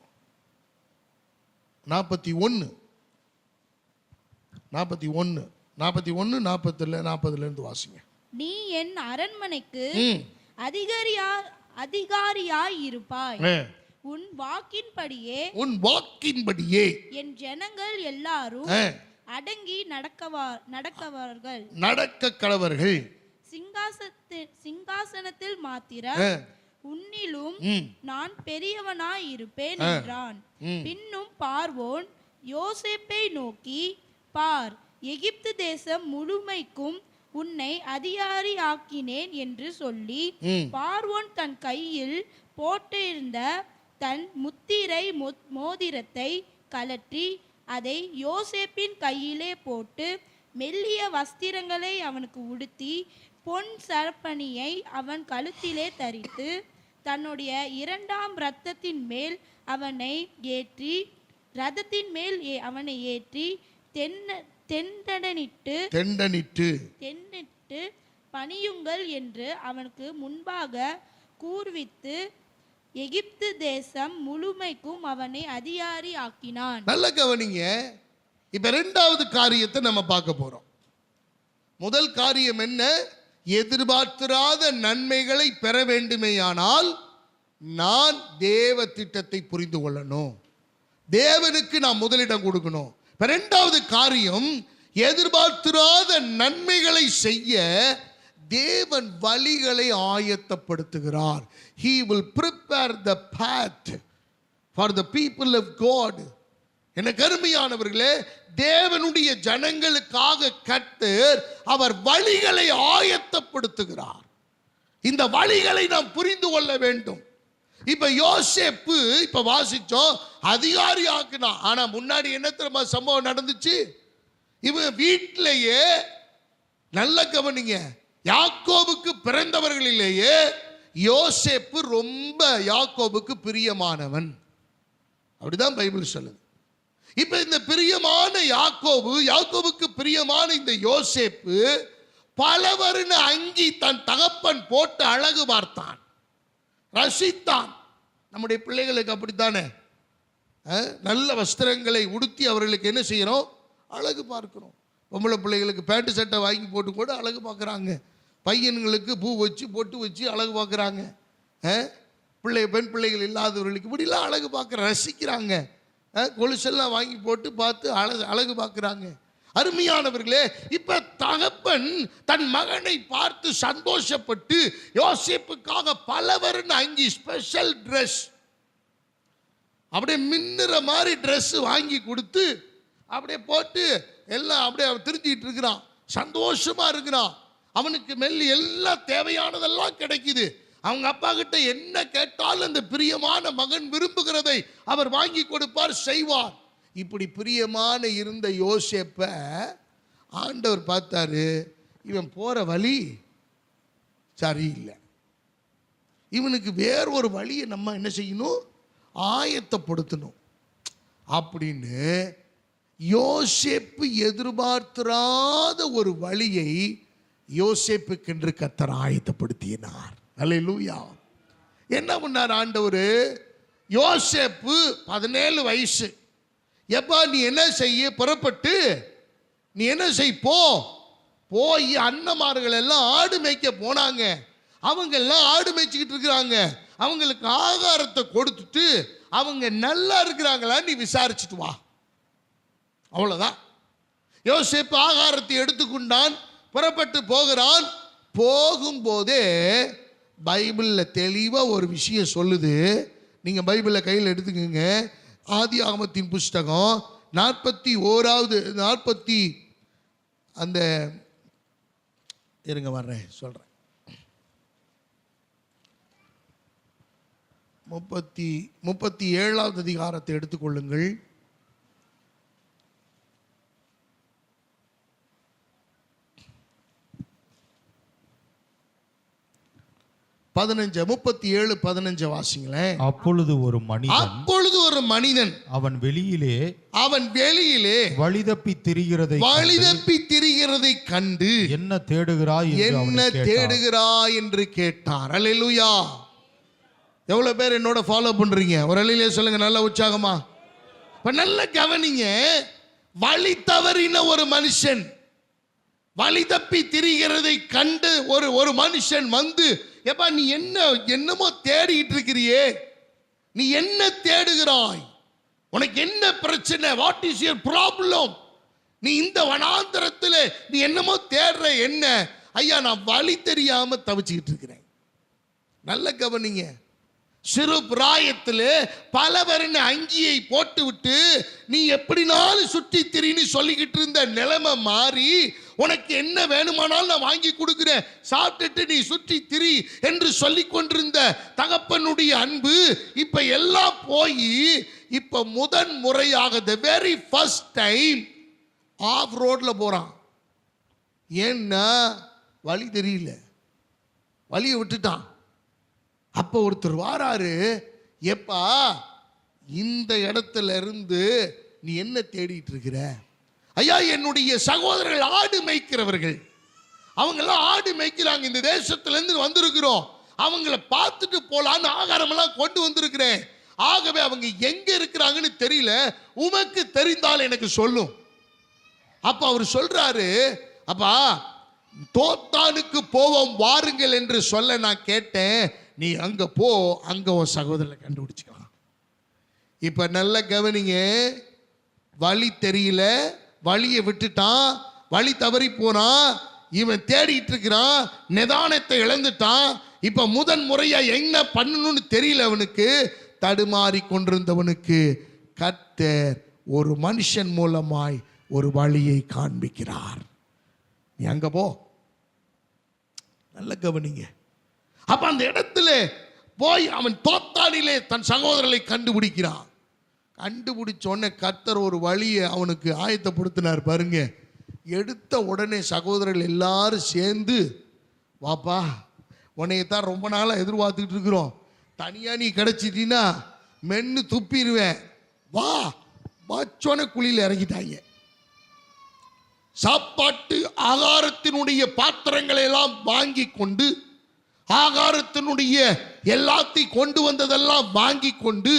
41, 40 வாசிங்க. நீ என் அரண்மனைக்கு அதிகாரியாய் இருப்பாய், உன் வாக்கின்படியே என் ஜனங்கள் எல்லாரும் அடங்கி நடக்க கடவர்கள். சிங்காசனத்தில் மாத்திர உன்னிலும் நான் பெரியவனாய் இருப்பேன் என்றான். பின்னும் பார்வோன் யோசேப்பை நோக்கி, பார், எகிப்து தேசம் முழுமைக்கும் உன்னை அதிகாரியாக்கினேன் என்று சொல்லி பார்வோன் தன் கையில் போட்டிருந்த தன் முத்திரை மோதிரத்தை கழற்றி அதை யோசேப்பின் கையிலே போட்டு மெல்லிய வஸ்திரங்களை அவனுக்கு உடுத்தி பொன் சரப்பணியை அவன் கழுத்திலே தரித்து தன்னுடைய 2ஆம் இரத்தத்தின் மேல் அவனை ஏற்றி ரதத்தின் மேல் அவனை ஏற்றி தெண்டனிட்டு பணியுங்கள் என்று அவனுக்கு முன்பாக கூர்வித்து எகிப்து தேசம் முழுமைக்கும் அவனை அதிகாரி ஆக்கினான். நல்ல கவனிங்க. இப்ப 2வது காரியத்தை நம்ம பார்க்க போறோம். முதல் காரியம் என்ன? எதிர்பார்த்திராத நன்மைகளை பெற வேண்டுமேயானால் நான் தேவ திட்டத்தை புரிந்து கொள்ளணும், தேவனுக்கு நான் முதலிடம் கொடுக்கணும். 2வது காரியம், எதிர்பார்த்திராத நன்மைகளை செய்ய தேவன் வழிகளை ஆயத்தப்படுத்துகிறார். He will prepare the path for the people of God. என கருமையானவர்களே, தேவனுடைய ஜனங்களுக்காக கர்த்தர் அவர் வழிகளை ஆயத்தப்படுத்துகிறார். இந்த வழிகளை நாம் புரிந்து கொள்ள வேண்டும். இப்ப யோசேப்பு இப்ப வாசிச்சோம், அதிகாரி ஆக்குனா. ஆனா முன்னாடி என்ன தெரியுமா சம்பவம் நடந்துச்சு? இவங்க வீட்டிலேயே, நல்ல கவனிங்க, யாக்கோபுக்கு பிறந்தவர்களிலேயே யோசேப்பு ரொம்ப யாக்கோபுக்கு பிரியமானவன். அப்படிதான் பைபிள் சொல்லுது. இப்ப இந்த பிரியமான யாக்கோபுக்கு பிரியமான இந்த யோசேப்பு பலவருண அங்கி தன் தகப்பன் போட்டு அழகு பார்த்தான், ரசித்தான். நம்முடைய பிள்ளைகளுக்கு அப்படித்தானே, நல்ல வஸ்திரங்களை உடுத்தி அவர்களுக்கு என்ன செய்யணும்? அழகு பார்க்கிறோம். பொம்பளை பிள்ளைகளுக்கு பேண்ட் சட்டை வாங்கி போட்டு கூட அழகு பார்க்குறாங்க. பையன்களுக்கு பூ வச்சு பொட்டு வச்சு அழகு பார்க்குறாங்க. பெண் பிள்ளைகள் இல்லாதவர்களுக்கு இப்படிலாம் அழகு பார்க்குற ரசிக்கிறாங்க. கொலுசெல்லாம் வாங்கி போட்டு பார்த்து அழகு பார்க்குறாங்க. அருமையானவர்களே, இப்ப தகப்பன் தன் மகனை பார்த்து சந்தோஷப்பட்டு யோசேப்புக்காக பலவருண அங்கி, ஸ்பெஷல் ட்ரெஸ், அப்படியே மின்னுற மாதிரி ட்ரெஸ் வாங்கி கொடுத்து அப்படியே போட்டு எல்லாம் அப்படியே தெரிஞ்சிட்டு இருக்கிறான், சந்தோஷமா இருக்கிறான். அவனுக்கு மெல்லி எல்லாம் தேவையானதெல்லாம் கிடைக்குது. அவங்க அப்பா கிட்ட என்ன கேட்டாலும் அந்த பிரியமான மகன் விரும்புகிறதை அவர் வாங்கி கொடுப்பார், செய்வார். இப்படி பிரியமான இருந்த யோசேப்ப ஆண்டவர் பார்த்தாரு, இவன் போற வழி சரியில்லை, இவனுக்கு வேற ஒரு வழியை நம்ம என்ன செய்யணும்? ஆயத்தப்படுத்தணும் அப்படின்னு யோசேப்பு எதிர்பார்த்திராத ஒரு வழியை யோசேப்புக்கென்று கர்த்தர் ஆயத்தப்படுத்தினார். அல்லேலூயா. என்ன பண்ணார் ஆண்டவர்? யோசேப்பு 17 வயசு. எப்பா நீ என்ன செய்ய? புறப்பட்டு நீ என்ன செய்? போய் அண்ணமார்கள் எல்லாம் ஆடு மேய்க்க போனாங்க. அவங்க எல்லாம் ஆடு மேய்ச்சிக்கிட்டு இருக்கிறாங்க. அவங்களுக்கு ஆகாரத்தை கொடுத்துட்டு அவங்க நல்லா இருக்கிறாங்களா நீ விசாரிச்சுட்டு வா. அவ்வளவுதான். யோசேப்பு ஆகாரத்தை எடுத்துக்கொண்டான், புறப்பட்டு போகிறான். போகும்போதே பைபிளில் தெளிவாக ஒரு விஷயம் சொல்லுது. நீங்கள் பைபிளில் கையில் எடுத்துக்கோங்க. ஆதியாகமத்தின் புஸ்தகம் 41வது அந்த இருங்க வர்றேன் சொல்கிறேன் 37வது அதிகாரத்தை எடுத்துக்கொள்ளுங்கள். 37:15 வாசிங்களேன். அப்பொழுது ஒரு மனிதன் அவன் வெளியிலே வழிதப்பி திரிகிறதை கண்டு என்ன தேடுகிறாய் என்று கேட்டார். அல்லேலூயா. எவ்வளவு பேர் என்னோட ஃபாலோ பண்றீங்க? ஒரு அல்லேலூயா சொல்லுங்க, நல்ல உற்சாகமா. இப்ப நல்ல கவனிங்க. வழி தவறின ஒரு மனுஷன், வழி தப்பி திரிகிறதை கண்டு ஒரு மனுஷன் வந்து, எப்பா நீ என்னமோ தேடிட்டு இருக்கிறியே, நீ என்ன தேடுகிறாய்? உனக்கு என்ன பிரச்சனை? What is your problem? நீ இந்த வனாந்தரத்தில் நீ என்னமோ தேடுற என்ன? ஐயா நான் வழி தெரியாம தவிச்சுக்கிட்டு இருக்கிறேன். நல்ல கவனிங்க. சிறு பிராயத்தில் பலவரின் அங்கியை போட்டு விட்டு நீ எப்படினாலும் சுற்றி திரின்னு சொல்லிக்கிட்டு இருந்த நிலைமை மாறி உனக்கு என்ன வேணுமானாலும் நான் வாங்கி கொடுக்கிறேன், சாப்பிட்டுட்டு நீ சுற்றி திரி என்று சொல்லி கொண்டிருந்த தகப்பனுடைய அன்பு இப்ப எல்லாம் போய் இப்ப முதன் முறையாக the very first time of ரோட்ல போறான். ஏன்னா வழி தெரியல, வழியை விட்டுட்டான். அப்ப ஒருத்தர் வாராரு, எப்பா இந்த இடத்துல இருந்து நீ என்ன தேடிட்டு இருக்கிற? ஐயா, என்னுடைய சகோதரர்கள் ஆடு மேய்க்கிறவர்கள், அவங்கெல்லாம் ஆடு மேய்க்கிறாங்க, இந்த தேசத்துல இருந்து வந்திருக்கிறோம், அவங்கள பார்த்துட்டு போலான்னு ஆகாரம் எல்லாம் கொண்டு வந்திருக்கிறேன். ஆகவே அவங்க எங்க இருக்கிறாங்கன்னு தெரியல, உமக்கு தெரிந்தால் எனக்கு சொல்லும். அப்ப அவர் சொல்றாரு, அப்பா தோத்தானுக்கு போவோம் வாருங்கள் என்று சொல்ல நான் கேட்டேன், நீ அங்க போ, அங்க உன் சகோதரனை கண்டுபிடிச்சுக்கலாம். இப்ப நல்ல கவனிங்க, வழி தெரியல, வழியை விட்டுட்டான், வழி தவறி போனான், இவன் தேடிட்டு இருக்கிறான், நிதானத்தை இழந்துட்டான். இப்ப முதன் முறையா என்ன பண்ணணும்னு தெரியல அவனுக்கு. தடுமாறி கொண்டிருந்தவனுக்கு கர்த்தர் ஒரு மனுஷன் மூலமாய் ஒரு வழியை காண்பிக்கிறார். நீ அங்க போ. நல்ல கவனிங்க. அப்ப அந்த இடத்துல போய் அவன் தோத்தானிலே தன் சகோதரரை கண்டுபிடிக்கிறான். கண்டுபிடிச்சோடனே கர்த்தர் ஒரு வழியை அவனுக்கு ஆயத்தப்படுத்தினார் பாருங்க. எடுத்த உடனே சகோதரர்கள் எல்லாரும் சேர்ந்து, வாப்பா உன்னையத்தான் ரொம்ப நாளாக எதிர்பார்த்துக்கிட்டு இருக்கிறோம், தனியா நீ கிடைச்சிட்டீன்னா மென்னு துப்பிடுவேன், வா வச்சோன குழியில் இறங்கிட்டாங்க. சாப்பாட்டு ஆகாரத்தினுடைய பாத்திரங்களை எல்லாம் வாங்கி கொண்டு, ஆகாரத்தினுடைய எல்லாத்தையும் கொண்டு வந்ததெல்லாம் வாங்கி கொண்டு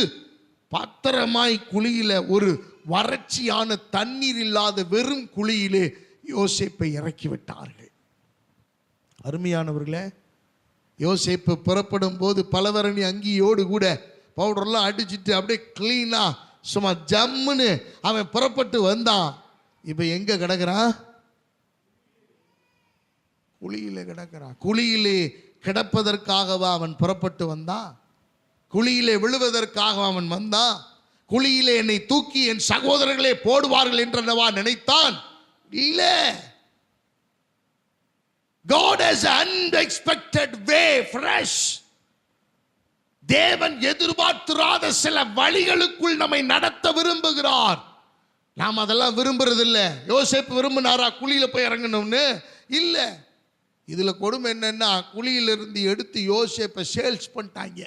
பத்திரமாய் குழியில, ஒரு வறட்சியான தண்ணீர் இல்லாத வெறும் குழியிலே யோசேப்பை இறக்கி விட்டார்கள். அருமையானவர்களே, யோசேப்பு புறப்படும் போது பலவரணி அங்கியோடு கூட பவுடர்லாம் அடிச்சுட்டு அப்படியே கிளீனா சும்மா ஜம்முன்னு அவன் புறப்பட்டு வந்தான். இப்ப எங்க கிடக்கிறான்? குழியில கிடக்கிறான். குழியிலே கிடப்பதற்காகவா அவன் புறப்பட்டு வந்தான்? குழியிலே விழுவதற்காக அவன் வந்தான்? குழியிலே என்னை தூக்கி என் சகோதரர்களே போடுவார்கள் என்றவா நினைத்தான்? இல்ல. God has an unexpected way fresh. தேவன் எதிர்பார்த்திராத சில வழிகளுக்குள் நம்மை நடத்த விரும்புகிறார். நாம் அதெல்லாம் விரும்புறது இல்ல. யோசேப்பு விரும்பினாரா குழியில போய் இறங்கணும்னு? இல்ல. இதுல கொடுமை என்னன்னா, குழியிலிருந்து எடுத்து யோசேப்பை சேல்ஸ் பண்ணிட்டாங்க.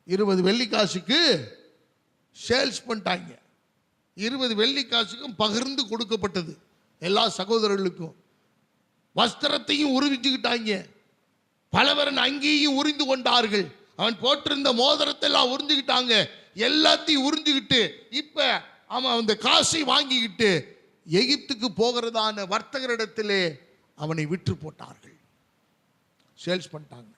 20 வெள்ளிக்காசுக்கு சேல்ஸ் பண்ணிட்டாங்க. 20 வெள்ளிக்காசுக்கும் பகிர்ந்து கொடுக்கப்பட்டது எல்லா சகோதரர்களுக்கும். வஸ்திரத்தையும் உருவிச்சுக்கிட்டாங்க. பலவரன் அங்கேயும் உறிந்து கொண்டார்கள். அவன் போட்டிருந்த மோதிரத்தை எல்லாம் உறிஞ்சுக்கிட்டாங்க. எல்லாத்தையும் உறிஞ்சுக்கிட்டு இப்ப அவன் அந்த காசை வாங்கிக்கிட்டு எகிப்துக்கு போகிறதான வர்த்தகரிடத்திலே அவனை விற்று போட்டார்கள். சேல்ஸ் பண்ணிட்டாங்க.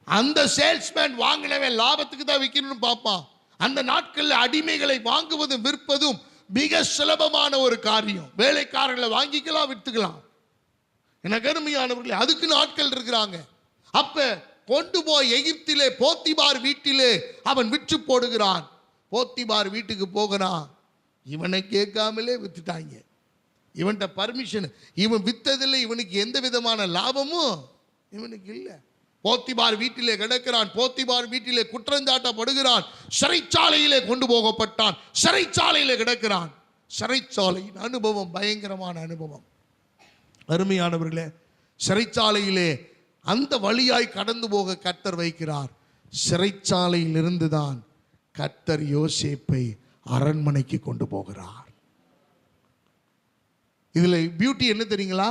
அந்த சேல்ஸ்மேன் வாங்கினவன் லாபத்துக்கு தான் விற்கணும்னு பார்ப்பான். அந்த நாட்களில் அடிமைகளை வாங்குவதும் விற்பதும் மிக சுலபமான ஒரு காரியம். வேலைக்காரர்களை வாங்கிக்கலாம், விற்றுக்கலாம். எனக்கு அருமையானவர்களே, அதுக்கு நாட்கள் இருக்கிறாங்க. அப்ப கொண்டு போய் எகிப்திலே போத்திபார் வீட்டிலே அவன் விற்று போடுகிறான். போத்திபார் வீட்டுக்கு போகிறான். இவனை கேட்காமலே வித்துட்டாங்க. இவன்கிட்ட பர்மிஷன், இவன் வித்ததில்லை, இவனுக்கு எந்த விதமான லாபமும் இவனுக்கு இல்லை. போத்திபார் வீட்டிலே கிடக்கிறான். போத்திபார் வீட்டிலே குற்றஞ்சாட்டப்படுகிறான். சிறைச்சாலையிலே கொண்டு போகப்பட்டான். சிறைச்சாலையிலே கிடக்கிறான். சிறைச்சாலையின் அனுபவம் பயங்கரமான அனுபவம். அருமையானவர்களே, சிறைச்சாலையிலே அந்த வழியாய் கடந்து போக கர்த்தர் வைக்கிறார். சிறைச்சாலையில் இருந்துதான் கர்த்தர் யோசேப்பை அரண்மனைக்கு கொண்டு போகிறார். இதுல பியூட்டி என்ன தெரியுங்களா?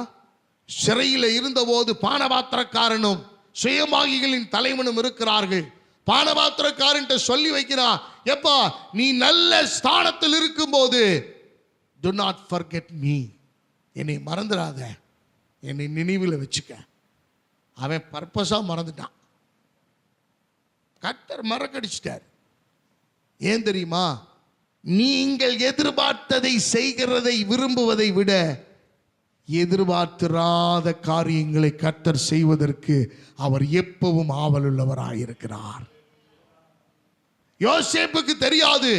சிறையில் இருந்தபோது பானபாத்திரக்காரனும் சுயமாகிகளின் தலைவனும் இருக்கிறார்கள். பானபாத்திரக்காரன் சொல்லி வைக்கிறான், எப்பா நீ நல்ல ஸ்தானத்தில் இருக்கும் போது do not forget me, என்னை மறந்துடாத, என்னை நினைவில் வச்சுக்க. அவன் பர்பஸா மறந்துட்டான். கர்த்தர் மறக்கடிச்சிட்டார். ஏன் தெரியுமா? நீங்கள் எதிர்பார்த்ததை செய்கிறதை விரும்புவதை விட எதிர்பார்த்திராத காரியங்களை கர்த்தர் செய்வதற்கு அவர் எப்பவும் ஆவலுள்ளவராயிருக்கிறார். யோசேப்புக்கு தெரியாது,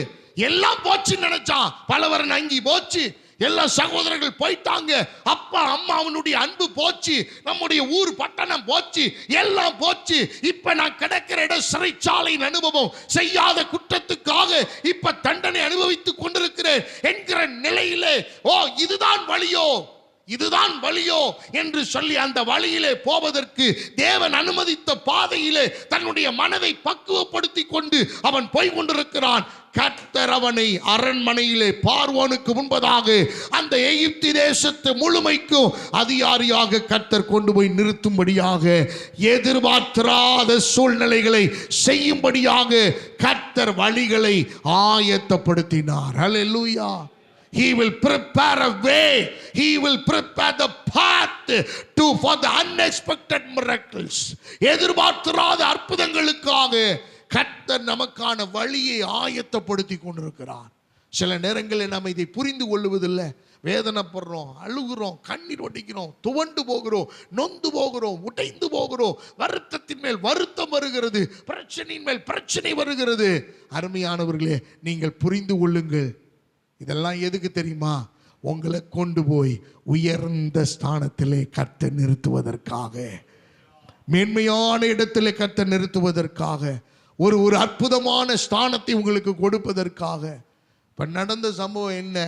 எல்லாம் போச்சு நினைச்சான். பலவரன் அங்கி போச்சு, எல்லா சகோதரர்கள் போயிட்டாங்க, அப்பா அம்மா அவனுடைய அன்பு போச்சு, நம்முடைய ஊர் பட்டணம் போச்சு, எல்லாம் போச்சு. இப்ப நான் கிடக்கிற இடம் சிறைச்சாலையின் அனுபவம், செய்யாத குற்றத்துக்காக இப்ப தண்டனை அனுபவித்துக் கொண்டிருக்கிறேன் என்கிற நிலையிலே, ஓ இதுதான் வழியோ, இதுதான் வழியோ என்று சொல்லி அந்த வழியிலே போவதற்கு தேவன் அனுமதித்த பாதையிலே தன்னுடைய மனதை பக்குவப்படுத்தி கொண்டு அவன் போய் கொண்டிருக்கிறான். கர்த்தர் அவனை அரண்மனையிலே பார்வோனுக்கு முன்பதாக அந்த எகிப்து தேசத்து முழுமைக்கும் அதிகாரியாக கர்த்தர் கொண்டு போய் நிறுத்தும்படியாக, எதிர்பார்த்திராத சூழ்நிலைகளை செய்யும்படியாக கர்த்தர் வழிகளை ஆயத்தப்படுத்தினார். ஹல்லேலூயா. He will prepare a way. He will prepare the path for the unexpected miracles. எதிர்பார்த்திராத அற்புதங்களுக்காக கர்த்தர் நமக்கான வழியை ஆயத்தப்படுத்தி கொண்டிருக்கிறார். சில நேரங்களில் நாம் இதை புரிந்து கொள்வதில்லை. வேதனைப்படுறோம், அழுகிறோம், கண்ணீர் ஒடிக்கிறோம், துவண்டு போகிறோம், நொந்து போகிறோம், உடைந்து போகிறோம். வருத்தத்தின் மேல் வருத்தம் வருகிறது, பிரச்சனையின் மேல் பிரச்சனை வருகிறது. அருமையானவர்களே, நீங்கள் புரிந்து கொள்ளுங்கள். இதெல்லாம் எதுக்கு தெரியுமா? உங்களை கொண்டு போய் உயர்ந்த ஸ்தானத்திலே கர்த்தர் நிறுத்துவதற்காக, மேன்மையான இடத்திலே கர்த்தர் நிறுத்துவதற்காக, ஒரு அற்புதமான ஸ்தானத்தை உங்களுக்கு கொடுப்பதற்காக. இப்ப நடந்த சம்பவம் என்ன?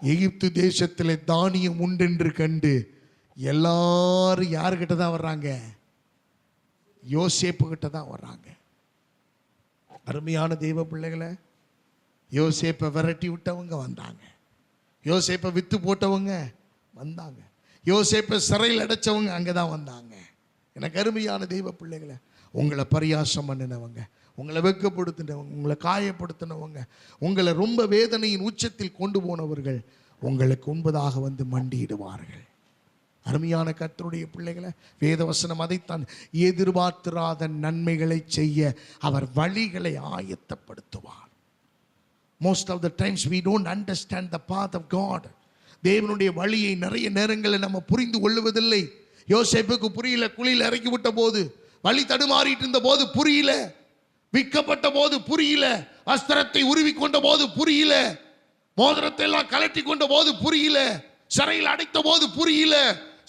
எகிப்து தேசத்திலே தானியம் உண்டென்று கண்டு எல்லாரும் யாருக்கிட்ட தான் வர்றாங்க? யோசேப்பு கிட்ட தான் வர்றாங்க. அருமையான தெய்வ பிள்ளைகளை, யோசேப்பை விரட்டி விட்டவங்க வந்தாங்க, யோசேப்பை வித்து போட்டவங்க வந்தாங்க, யோசேப்பை சிறையில் அடைச்சவங்க அங்கதான் வந்தாங்க. எனக்கு அருமையான தெய்வ பிள்ளைகளை, உங்களை பரியாசம் பண்ணினவங்க, உங்களை வெட்கப்படுத்தினவங்க, உங்களை காயப்படுத்தினவங்க, உங்களை ரொம்ப வேதனையின் உச்சத்தில் கொண்டு போனவர்கள் உங்களுக்கு முன்பதாக வந்து மண்டியிடுவார்கள். அருமையான கர்த்தருடைய பிள்ளைகளை, வேதவசனம் அதைத்தான், எதிர்பார்த்திராத நன்மைகளை செய்ய அவர் வழிகளை ஆயத்தப்படுத்துவார். Most of the times we don't understand the path of God. தேவனுடைய வழியை நிறைய நேரங்களில் நம்ம புரிந்து கொள்வதில்லை. யோசேப்புக்கு புரியல. குழியில் இறக்கி விட்ட போது, வழி தடுமாறிட்டு இருந்த போது புரியல, விற்கப்பட்ட போது புரியல, வஸ்திரத்தை உருவி கொண்ட போது புரியல, மோதிரத்தை எல்லாம் கலட்டி கொண்ட போது புரியல, சிறையில் அடைத்த போது புரியல,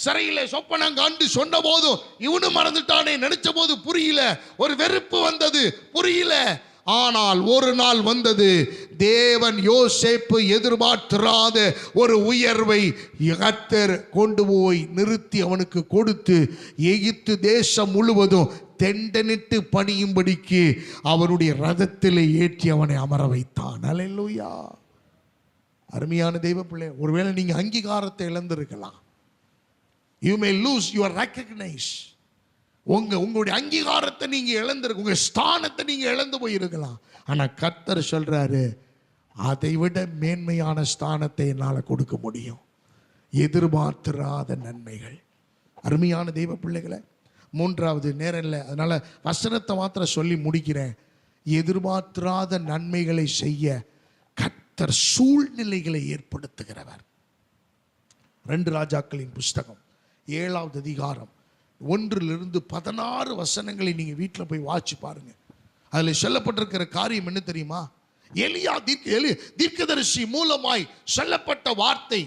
சிறையில சொப்பனம் கண்டு சொன்ன போதும் இவனும் மறந்துட்டானே நினைச்ச போது புரியல, ஒரு வெறுப்பு வந்தது, புரியல. ஆனால் ஒரு நாள் வந்தது, தேவன் யோசேப்பு எதிர்பார்த்திராத ஒரு உயர்வை கர்த்தர் கொண்டு போய் நிறுத்தி அவனுக்கு கொடுத்து எகிப்து தேசம் முழுவதும் தெண்டனிட்டு பணியும்படிக்கு அவனுடைய ரதத்திலே ஏற்றி அவனை அமர வைத்தான். அல்லேலூயா. அருமையான தெய்வ பிள்ளை, ஒருவேளை நீங்க அங்கீகாரத்தை இழந்திருக்கலாம். You may lose your recognition. உங்களுடைய அங்கீகாரத்தை நீங்க இழந்திருக்க, உங்க ஸ்தானத்தை நீங்க இழந்து போயிருக்கலாம். ஆனா கர்த்தர் சொல்றாரு, அதை விட மேன்மையான ஸ்தானத்தை என்னால கொடுக்க முடியும். எதிர்பார்த்திராத நன்மைகள். அருமையான தெய்வ பிள்ளைகளை, மூன்றாவது நேரம் இல்லை, அதனால வசனத்தை மாத்திரம் சொல்லி முடிக்கிறேன். எதிர்பார்த்திராத நன்மைகளை செய்ய கர்த்தர் சூழ்நிலைகளை ஏற்படுத்துகிறவர். 2 ராஜாக்களின் புஸ்தகம் 7வது அதிகாரம் 1 to 16 வசனங்களை நீங்க வீட்டில் போய் வாட்சி பாருங்க. அதுல சொல்லப்பட்டிருக்கிற காரியம் என்ன தெரியுமா? எலியா தீர்க்கதரிசி மூலமாய் சொல்லப்பட்ட வார்த்தை,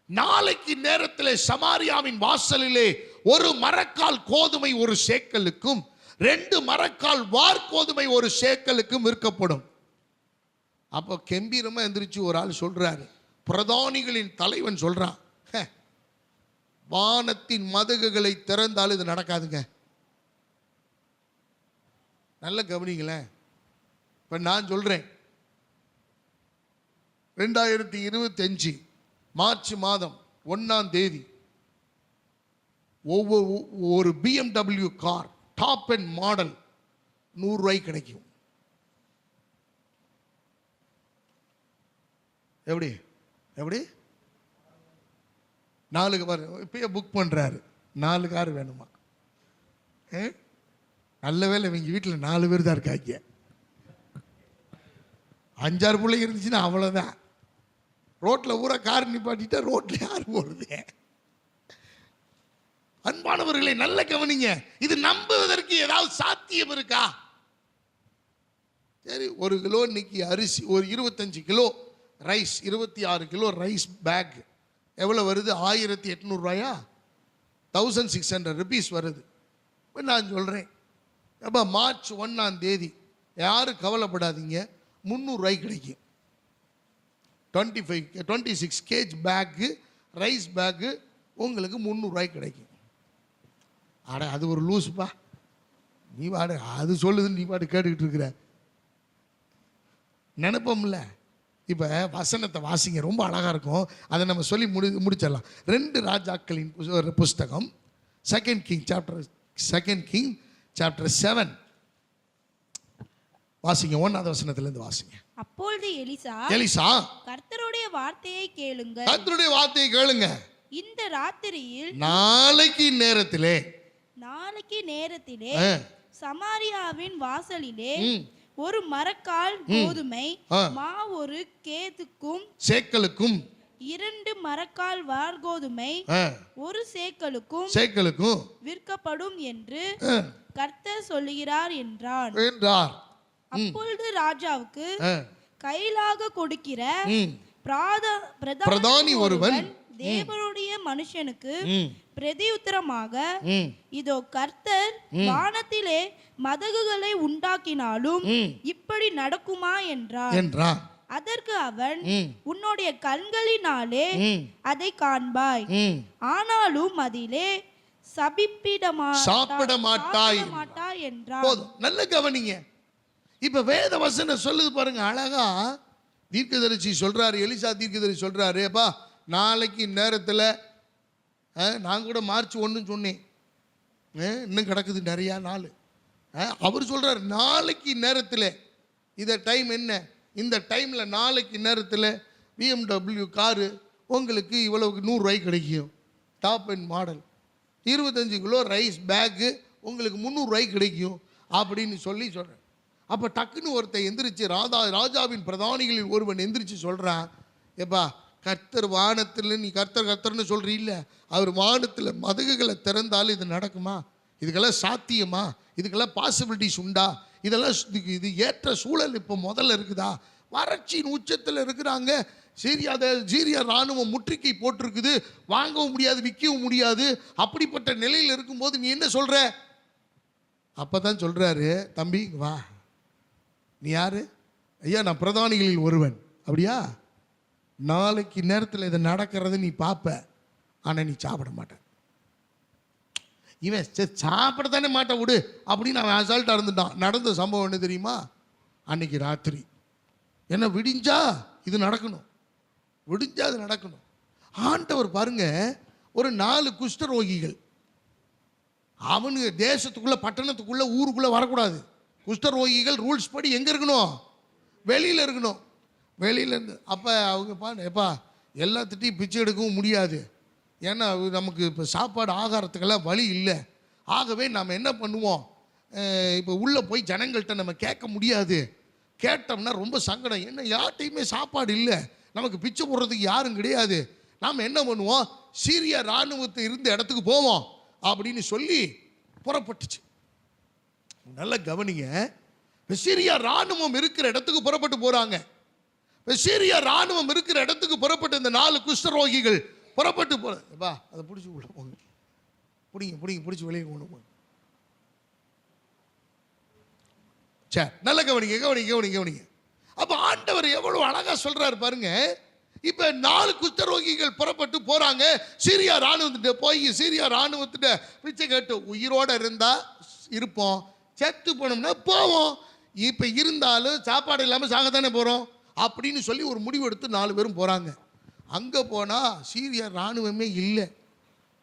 நாளைக்கு நேரத்திலே சமாரியாவின் வாசலிலே 1 மரக்கால் கோதுமை 1 சேக்கலுக்கும் 2 மரக்கால் வார்கோதுமை 1 சேக்கலுக்கும் விற்கப்படும். அப்போ கம்பீரமா எந்திரிச்சு ஒரு ஆள் சொல்றாரு, பிரதானிகளின் தலைவன் சொல்றான், வானத்தின் மதகுகளை திறந்தாலும் இது நடக்காதுங்க. நல்ல கவனிங்களேன். இப்ப நான் சொல்றேன், 2025 மார்ச் மாதம் 1ஆம் தேதி ஒரு BMW car top and model 100 ரூபாய்க்கு கிடைக்கும். எப்படி எப்படி 4 கார் இப்பயே புக் பண்றாரு. 4 கார் வேணுமா? நல்ல வேலை இவங்க வீட்டில் 4 பேர் தான் இருக்காங்க. 5-6 பிள்ளைங்க இருந்துச்சுன்னா அவ்வளோதான். ரோட்டில் ஊரா கார் நிப்பாட்டிட்டா ரோட்டில் யார் போடுது? அன்பானவர்களை நல்ல கவனிங்க. இது நம்புவதற்கு ஏதாவது சாத்தியம் இருக்கா? சரி, 1 கிலோ இன்னைக்கு அரிசி, ஒரு 25 கிலோ ரைஸ் 26 கிலோ ரைஸ் பேக் எவ்வளோ வருது? 1800 ரூபாயா? 1600 ருபீஸ் வருது. இப்போ நான் சொல்கிறேன், அப்போ மார்ச் 1ஆம் தேதி யாரும் கவலைப்படாதீங்க, 300 ரூபாய்க்கு கிடைக்கும். 26 கேஜ் பேக்கு ரைஸ் பேக்கு உங்களுக்கு 300 ரூபாய்க்கு கிடைக்கும். அட அது ஒரு லூஸுப்பா, நீ பாடு அது சொல்லுதுன்னு நீ பாடு கேட்டுக்கிட்டு இருக்கிற நினைப்போம்ல. இப்போ வசனத்தை வாசிங்க, ரொம்ப அழகாக இருக்கும். அதை நம்ம சொல்லி முடிச்சிடலாம். 2 ராஜாக்களின் புஸ்தகம், 2 கிங் சாப்டர் 7 வாசிங்க. 1ஆவது வசனத்திலிருந்து வாசிங்க. அப்பொழுது எலிசா கர்த்தருடைய வார்த்தையை கேளுங்க, கர்த்தருடைய வார்த்தையை கேளுங்க. இந்த ராத்திரியில் நாளைக்கு நேரத்திலே சமாரியாவின் வாசலிலே ஒரு மரக்கால் கோதுமை ஒரு கேதுக்கும் சேக்கலுக்கும் 2 மரக்கால் வார்கோதுமை ஒரு சேக்கலுக்கும் விற்கப்படும் என்று கர்த்தர் சொல்லுகிறார் என்றார். அப்பொழுது ராஜாவுக்கு கையிலாக கொடுக்கிற பிரதானி ஒருவன் தேவனுடைய மனுஷனுக்கு பிரதியுத்தரமாக, இதோ கர்த்தர் வானத்திலே மதகுகளை உண்டாக்கினாலும் இப்படி நடக்குமா என்றார். அதற்கு அவன், உன்னுடைய கண்களினாலே அதை காண்பாய், ஆனாலும் அதிலே சாப்பிட மாட்டாய் என்றார். நல்ல கவனிங்க. இப்ப வேத வசனம் சொல்லுது பாருங்க, அழகா தீர்க்கதரிசி சொல்றாரு, எலிசா தீர்க்கதரிசி சொல்றாரு, அப்பா நாளைக்கு நேரத்தில் நான் கூட மார்ச் 1 சொன்னேன், இன்னும் கிடக்குது நிறையா நாள். அவர் சொல்றார் நாளைக்கு நேரத்தில், இதை டைம் என்ன, இந்த டைமில் நாளைக்கு நேரத்தில் BMW காரு உங்களுக்கு இவ்வளவுக்கு 100 ரூபாய்க்கு கிடைக்கும். டாப் அண்ட் மாடல் 25 கிலோ ரைஸ் பேக்கு உங்களுக்கு 300 ரூபாய்க்கு கிடைக்கும் அப்படின்னு சொல்கிறேன். அப்போ டக்குன்னு ஒருத்தன் எந்திரிச்சு, ராஜாவின் பிரதானிகளில் ஒருவன் எந்திரிச்சு சொல்கிறான், எப்பா கர்த்தர் வானத்தில், நீ கர்த்தர்னு சொல்கிறீல்ல, அவர் வானத்தில் மதகுகளை திறந்தாலும் இது நடக்குமா? இதுக்கெல்லாம் சாத்தியமா? இதுக்கெல்லாம் பாசிபிலிட்டிஸ் உண்டா? இதெல்லாம் இது ஏற்ற சூழல் இப்போ முதல்ல இருக்குதா? வறட்சியின் உச்சத்தில் இருக்கிறாங்க. சீரியா இராணுவம் முற்றுகை போட்டிருக்குது, வாங்கவும் முடியாது, விற்கவும் முடியாது. அப்படிப்பட்ட நிலையில் இருக்கும்போது நீ என்ன சொல்கிற? அப்போ தான் சொல்கிறாரு, தம்பி வா, நீ யார்? ஐயா நான் பிரதானிகளில் ஒருவன். அப்படியா? நாளைக்கு நேரத்தில் இதை நடக்கிறது நீ பார்ப்ப, ஆனால் நீ சாப்பிட மாட்ட. இவன் சாப்பிட தானே மாட்ட விடு அப்படின்னு அவன் அசால்ட்டாக இருந்துட்டான். நடந்த சம்பவம் என்ன தெரியுமா? அன்னைக்கு ராத்திரி என்ன விடிஞ்சா இது நடக்கணும், விடிஞ்சா அது நடக்கணும். ஆண்டவர் பாருங்க, ஒரு 4 குஷ்டரோகிகள், அவனுக்கு தேசத்துக்குள்ள, பட்டணத்துக்குள்ள, ஊருக்குள்ள வரக்கூடாது. குஷ்டரோகிகள் ரூல்ஸ் படி எங்கே இருக்கணும்? வெளியில் இருக்கணும். வெளியிலேருந்து அப்போ அவங்க எப்பா எல்லாத்திட்டையும் பிச்சை எடுக்கவும் முடியாது, ஏன்னா நமக்கு இப்போ சாப்பாடு ஆகாரத்துக்கெல்லாம் வழி இல்லை. ஆகவே நாம் என்ன பண்ணுவோம், இப்போ உள்ளே போய் ஜனங்கள்கிட்ட நம்ம கேட்க முடியாது. கேட்டோம்னா ரொம்ப சங்கடம், என்ன யார்கிட்டையுமே சாப்பாடு இல்லை, நமக்கு பிச்சை போடுறதுக்கு யாரும் கிடையாது. நாம் என்ன பண்ணுவோம், சீரியா இராணுவத்தை இருந்த இடத்துக்கு போவோம் அப்படின்னு சொல்லி புறப்பட்டுச்சு. நல்ல கவனிங்க, சீரியா இராணுவம் இருக்கிற இடத்துக்கு புறப்பட்டு போகிறாங்க. சீரியா இராணுவம் இருக்கிற இடத்துக்கு புறப்பட்டு இந்த 4 குஷ்டரோகிகள் புறப்பட்டு போறப்பா, அதை பிடிச்சி உள்ள போங்க, பிடிச்சி வெளியே கொண்டு போங்க. சரி, நல்ல கவனிங்க. அப்ப ஆண்டவர் எவ்வளவு அழகா சொல்றாரு பாருங்க. இப்ப 4 குஷ்டரோகிகள் புறப்பட்டு போறாங்க. சீரியா இராணுவத்திட்ட போய் சீரியா இராணுவத்திட்ட பிச்சை கேட்டு, உயிரோட இருந்தா இருப்போம், செத்து போனோம்னா போவோம், இப்ப இருந்தாலும் சாப்பாடு இல்லாமல் சாகத்தானே போறோம் அப்படின்னு சொல்லி ஒரு முடிவு எடுத்து 4 பேரும் போகிறாங்க. அங்கே போனால் சீரியா இராணுவமே இல்லை.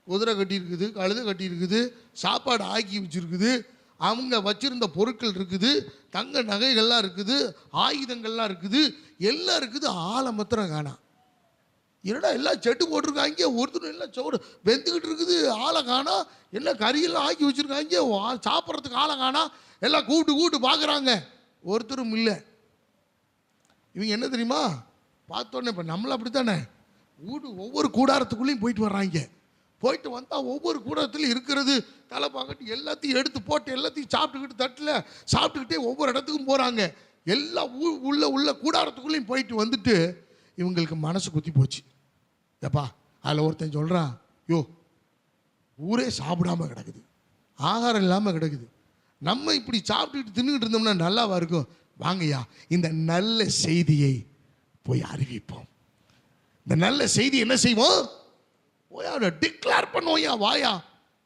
குதிரை கட்டியிருக்குது, கழுதை கட்டியிருக்குது, சாப்பாடு ஆக்கி வச்சுருக்குது, அவங்க வச்சிருந்த பொருட்கள் இருக்குது, தங்க நகைகள்லாம் இருக்குது, ஆயுதங்கள்லாம் இருக்குது, எல்லாம் இருக்குது. ஆளை மாத்திரம் காணாம். என்னடா எல்லாம் செட்டு போட்டிருக்காங்க, ஒருத்தர் எல்லாம் சோறு வெந்துக்கிட்டு இருக்குது, ஆளை காணா. எல்லாம் கறியெல்லாம் ஆக்கி வச்சுருக்காங்க, சாப்பிட்றதுக்கு ஆளை காணா. எல்லாம் கூப்பிட்டு பார்க்குறாங்க, ஒருத்தரும் இல்லை. இவங்க என்ன தெரியுமா பார்த்தோன்னே, இப்போ நம்மள அப்படி தானே ஒவ்வொரு கூடாரத்துக்குள்ளேயும் போயிட்டு வர்றாங்க. போயிட்டு வந்தால் ஒவ்வொரு கூடாரத்துலையும் இருக்கிறது தலை பார்க்கட்டு எல்லாத்தையும் எடுத்து போட்டு எல்லாத்தையும் சாப்பிட்டுக்கிட்டு தட்டில் சாப்பிட்டுக்கிட்டே ஒவ்வொரு இடத்துக்கும் போகிறாங்க. எல்லா உள்ள கூடாரத்துக்குள்ளேயும் போயிட்டு வந்துட்டு இவங்களுக்கு மனசு குத்தி போச்சு. ஏப்பா அதில் ஒருத்தன் சொல்கிறான், யோ ஊரே சாப்பிடாம கிடக்குது, ஆகாரம் இல்லாமல் கிடக்குது, நம்ம இப்படி சாப்பிட்டுட்டு தின்னுக்கிட்டு இருந்தோம்னா நல்லாவா இருக்கும்? வாங்கய்யா இந்த நல்ல செய்தியை போய் அறிவிப்போம். இந்த நல்ல செய்தி என்ன செய்வோம்? போய் அவரை டிக்ளேர் பண்ணுவோம்யா, வாயா.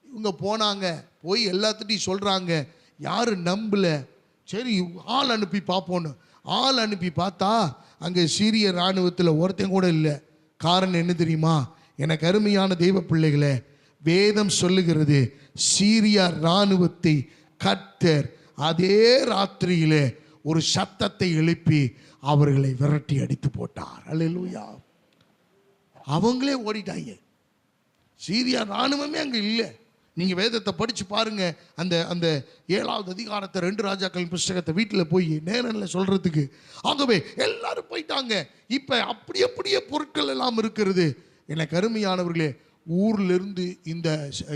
இவங்க போனாங்க, போய் எல்லாத்துட்டையும் சொல்கிறாங்க. யாரும் நம்பல. சரி ஆள் அனுப்பி பார்ப்போன்னு ஆள் அனுப்பி பார்த்தா அங்கே சீரிய இராணுவத்தில் ஒருத்தன் கூட இல்லை. காரணம் என்ன தெரியுமா? எனக்கு அருமையான தெய்வ பிள்ளைகளே, வேதம் சொல்லுகிறது சீரியா இராணுவத்தை கர்த்தர் அதே ராத்திரியிலே ஒரு சத்தத்தை எழுப்பி அவர்களை விரட்டி அடித்து போட்டார். அல்லேலூயா. அவங்களே ஓடிட்டாங்க. சீரியா இராணுவமே அங்கே இல்லை. நீங்கள் வேதத்தை படித்து பாருங்க. அந்த அந்த 7வது அதிகாரத்தை 2 ராஜாக்களின் புஸ்தகத்தை வீட்டில் போய் நேரில் சொல்கிறதுக்கு. ஆகவே எல்லாரும் போயிட்டாங்க. இப்போ அப்படியே பொருட்கள் எல்லாம் இருக்கிறது. எனக்கு அருமையானவர்களே, ஊர்லேருந்து இந்த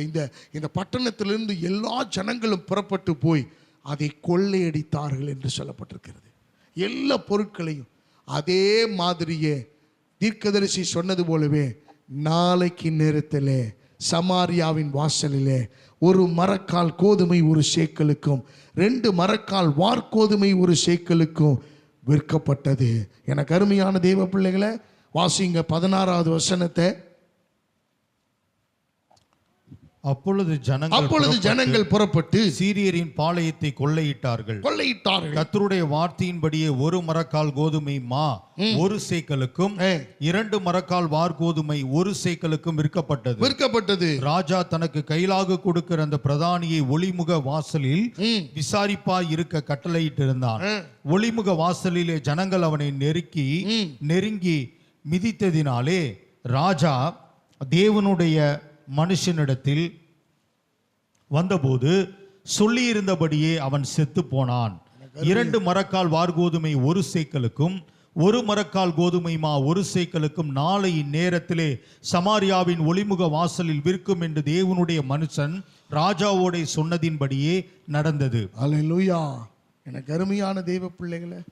இந்த இந்த பட்டணத்திலிருந்து எல்லா ஜனங்களும் புறப்பட்டு போய் அதை கொள்ளையடித்தார்கள் என்று சொல்லப்பட்டிருக்கிறது. எல்லா பொருட்களையும் அதே மாதிரியே தீர்க்கதரிசி சொன்னது போலவே நாளைக்கு நேரத்தில் சமாரியாவின் வாசலிலே 1 மரக்கால் கோதுமை 1 சேக்கலுக்கும் 2 மரக்கால் வார்கோதுமை 1 சேக்கலுக்கும் விற்கப்பட்டது. எனக்கு அருமையான தெய்வ பிள்ளைகளை, வாசிங்க 16வது வசனத்தை. அப்பொழுது ஜனங்கள் புறப்பட்டு சீரியரின் பாளையத்தை கொள்ளையிட்டார்கள். கர்த்தருடைய வார்த்தையின்படியே 1 மரக்கால் கோதுமை மா 1 சேக்கலுக்கும் 2 மரக்கால் வார்கோதுமை 1 சேக்கலுக்கும் விற்கப்பட்டது. ராஜா தனக்கு கையிலாக கொடுக்கிற அந்த பிரதானியை ஒளிமுக வாசலில் விசாரிப்பாய் இருக்க கட்டளையிட்டிருந்தான். ஒளிமுக வாசலிலே ஜனங்கள் அவனை நெருங்கி மிதித்ததினாலே ராஜா தேவனுடைய மனுஷனிடத்தில் வந்தபோது சொல்லியிருந்தபடியே அவன் செத்து போனான். 2 மரக்கால் வார்கோதுமை 1 சேக்கலுக்கும் 1 மரக்கால் கோதுமை மா 1 சேக்கலுக்கும் நாளை இந்நேரத்திலே சமாரியாவின் ஒளிமுக வாசலில் விற்கும் என்று தேவனுடைய மனுஷன் ராஜாவோட சொன்னதின்படியே நடந்தது. அல்லேலூயா. எனக்கு அருமையான தெய்வ பிள்ளைகளே,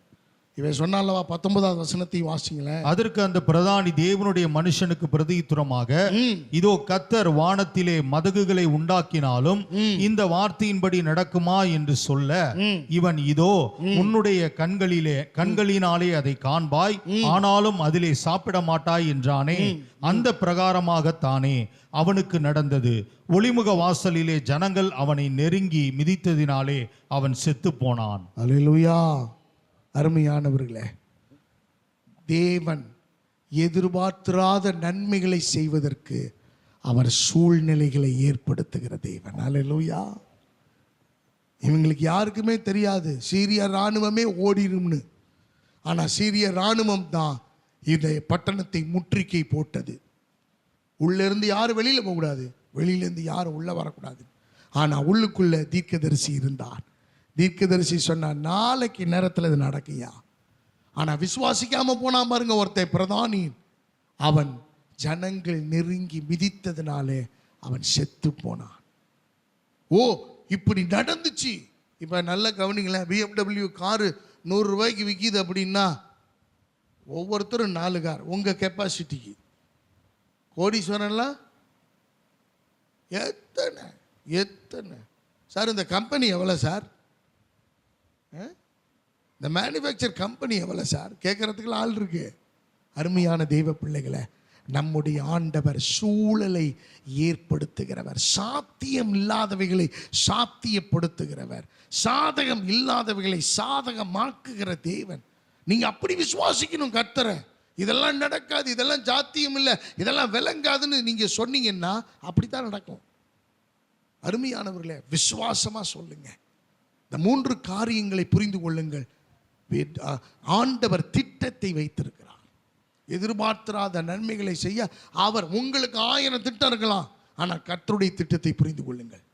இவன் சொன்னாலவா 19வது வசனத்தை வாசிங்களேன். அதற்கு அந்த பிரதானி தேவனுடைய மனுஷனுக்கு பிரதியுத்தரமாக, இதோ கர்த்தர் வானத்திலே மதகுகளை உண்டாக்கினாலும் இந்த வார்த்தையின்படி நடக்குமா என்று சொல்ல, இவன் இதோ உன்னுடைய கண்களினாலே அதை காண்பாய், ஆனாலும் அதிலே சாப்பிட மாட்டாய் என்றானே. அந்த பிரகாரமாகத்தானே அவனுக்கு நடந்தது. ஒளிமுக வாசலிலே ஜனங்கள் அவனை நெருங்கி மிதித்ததினாலே அவன் செத்து போனான். அல்லேலூயா. அருமையானவர்களே, தேவன் எதிர்பார்த்திராத நன்மைகளை செய்வதற்கு அவர் சூழ்நிலைகளை ஏற்படுத்துகிற தேவன். அல்லேலூயா. இவங்களுக்கு யாருக்குமே தெரியாது சீரிய இராணுவமே ஓடிடும்னு. ஆனால் சீரிய இராணுவம் தான் இந்த பட்டணத்தை முற்றுகை போட்டது. உள்ளிருந்து யாரும் வெளியில் போகக்கூடாது, வெளியிலேருந்து யாரும் உள்ளே வரக்கூடாது. ஆனால் உள்ளுக்குள்ள தீர்க்கதரிசி இருந்தார். தீர்க்கதரிசி சொன்னார், நாளைக்கு நேரத்தில் இது நடக்கையா. ஆனால் விசுவாசிக்காம போனா பாருங்க ஒருத்தன் பிரதானி, அவன் ஜனங்கள் நெருங்கி மிதித்ததுனாலே அவன் செத்து போனான். ஓ இப்படி நடந்துச்சு. இப்போ நல்ல கவனிங்களேன், BMW காரு 100 ரூபாய்க்கு விற்கிது அப்படின்னா ஒவ்வொருத்தரும் 4 கார். உங்கள் கெப்பாசிட்டிக்கு கோடீஸ்வரன்லாம் எத்தனை சார்? இந்த கம்பெனி எவ்வளோ சார்? இந்த மேனுஃபேக்சர் கம்பெனி எவ்வளோ சார்? கேட்கறதுக்குலாம் ஆள் இருக்கு. அருமையான தெய்வ பிள்ளைகளை, நம்முடைய ஆண்டவர் சூழலை ஏற்படுத்துகிறவர், சாத்தியம் இல்லாதவைகளை சாத்தியப்படுத்துகிறவர், சாதகம் இல்லாதவைகளை சாதகமாக்குகிற தேவன். நீங்க அப்படி விசுவாசிக்கணும் கர்த்தரை. இதெல்லாம் நடக்காது, இதெல்லாம் சாத்தியம் இல்லை, இதெல்லாம் விளங்காதுன்னு நீங்க சொன்னீங்கன்னா அப்படித்தான் நடக்கும். அருமையானவர்களே, விசுவாசமா சொல்லுங்க. இந்த 3 காரியங்களை புரிந்து கொள்ளுங்கள். ஆண்டவர் திட்டத்தை வைத்திருக்கிறார். எதிர்பார்த்திராத நன்மைகளை செய்ய அவர் உங்களுக்கு 1000 திட்டம் இருக்கலாம், ஆனால் கர்த்தருடைய திட்டத்தை புரிந்து கொள்ளுங்கள்.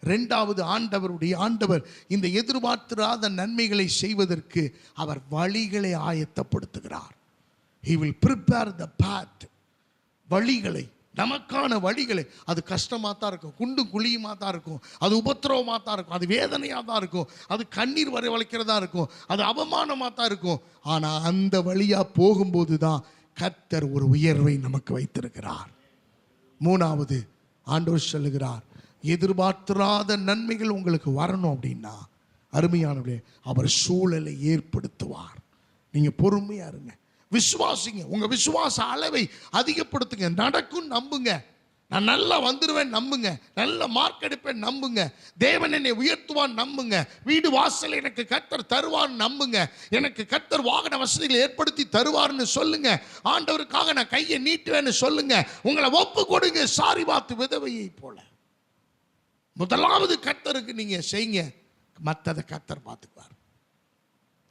2வது, ஆண்டவர் இந்த எதிர்பார்த்திராத நன்மைகளை செய்வதற்கு அவர் வழிகளை ஆயத்தப்படுத்துகிறார். He will prepare the path. வழிகளை, நமக்கான வழிகளை. அது கஷ்டமாக தான் இருக்கும், குண்டு குழியுமாக தான் இருக்கும், அது உபத்திரவமாக தான் இருக்கும், அது வேதனையாக தான் இருக்கும், அது கண்ணீர் வரை வளைக்கிறதா இருக்கும், அது அவமானமாக தான் இருக்கும். ஆனால் அந்த வழியாக போகும்போது தான் கர்த்தர் ஒரு உயர்வை நமக்கு வைத்திருக்கிறார். மூணாவது, ஆண்டவர் சொல்லுகிறார், எதிர்பார்த்திராத நன்மைகள் உங்களுக்கு வரணும் அப்படின்னா அருமையானவர்களே, அவர் சூழலை ஏற்படுத்துவார். நீங்க பொறுமையா இருங்க, விசுவாசிங்க, உங்க விசுவாச அளவை அதிகப்படுத்துங்க. நடக்கும் நம்புங்க. நான் நல்லா வந்துடுவேன் நம்புங்க. நல்ல மார்க் எடுப்பேன் நம்புங்க. தேவன் என்னை உயர்த்துவான் நம்புங்க. வீடு வாசல் எனக்கு கர்த்தர் தருவான்னு நம்புங்க. எனக்கு கர்த்தர் வாகன வசதிகளை ஏற்படுத்தி தருவார்னு சொல்லுங்க. ஆண்டவருக்காக நான் கையை நீட்டுவேன்னு சொல்லுங்க. உங்களை ஒப்பு கொடுங்க. சாரிபாத்து விதவையை போல முதலாவது கர்த்தருக்கு நீங்க செய்யுங்க. மற்றதை கர்த்தர் பார்த்துக்குவார்.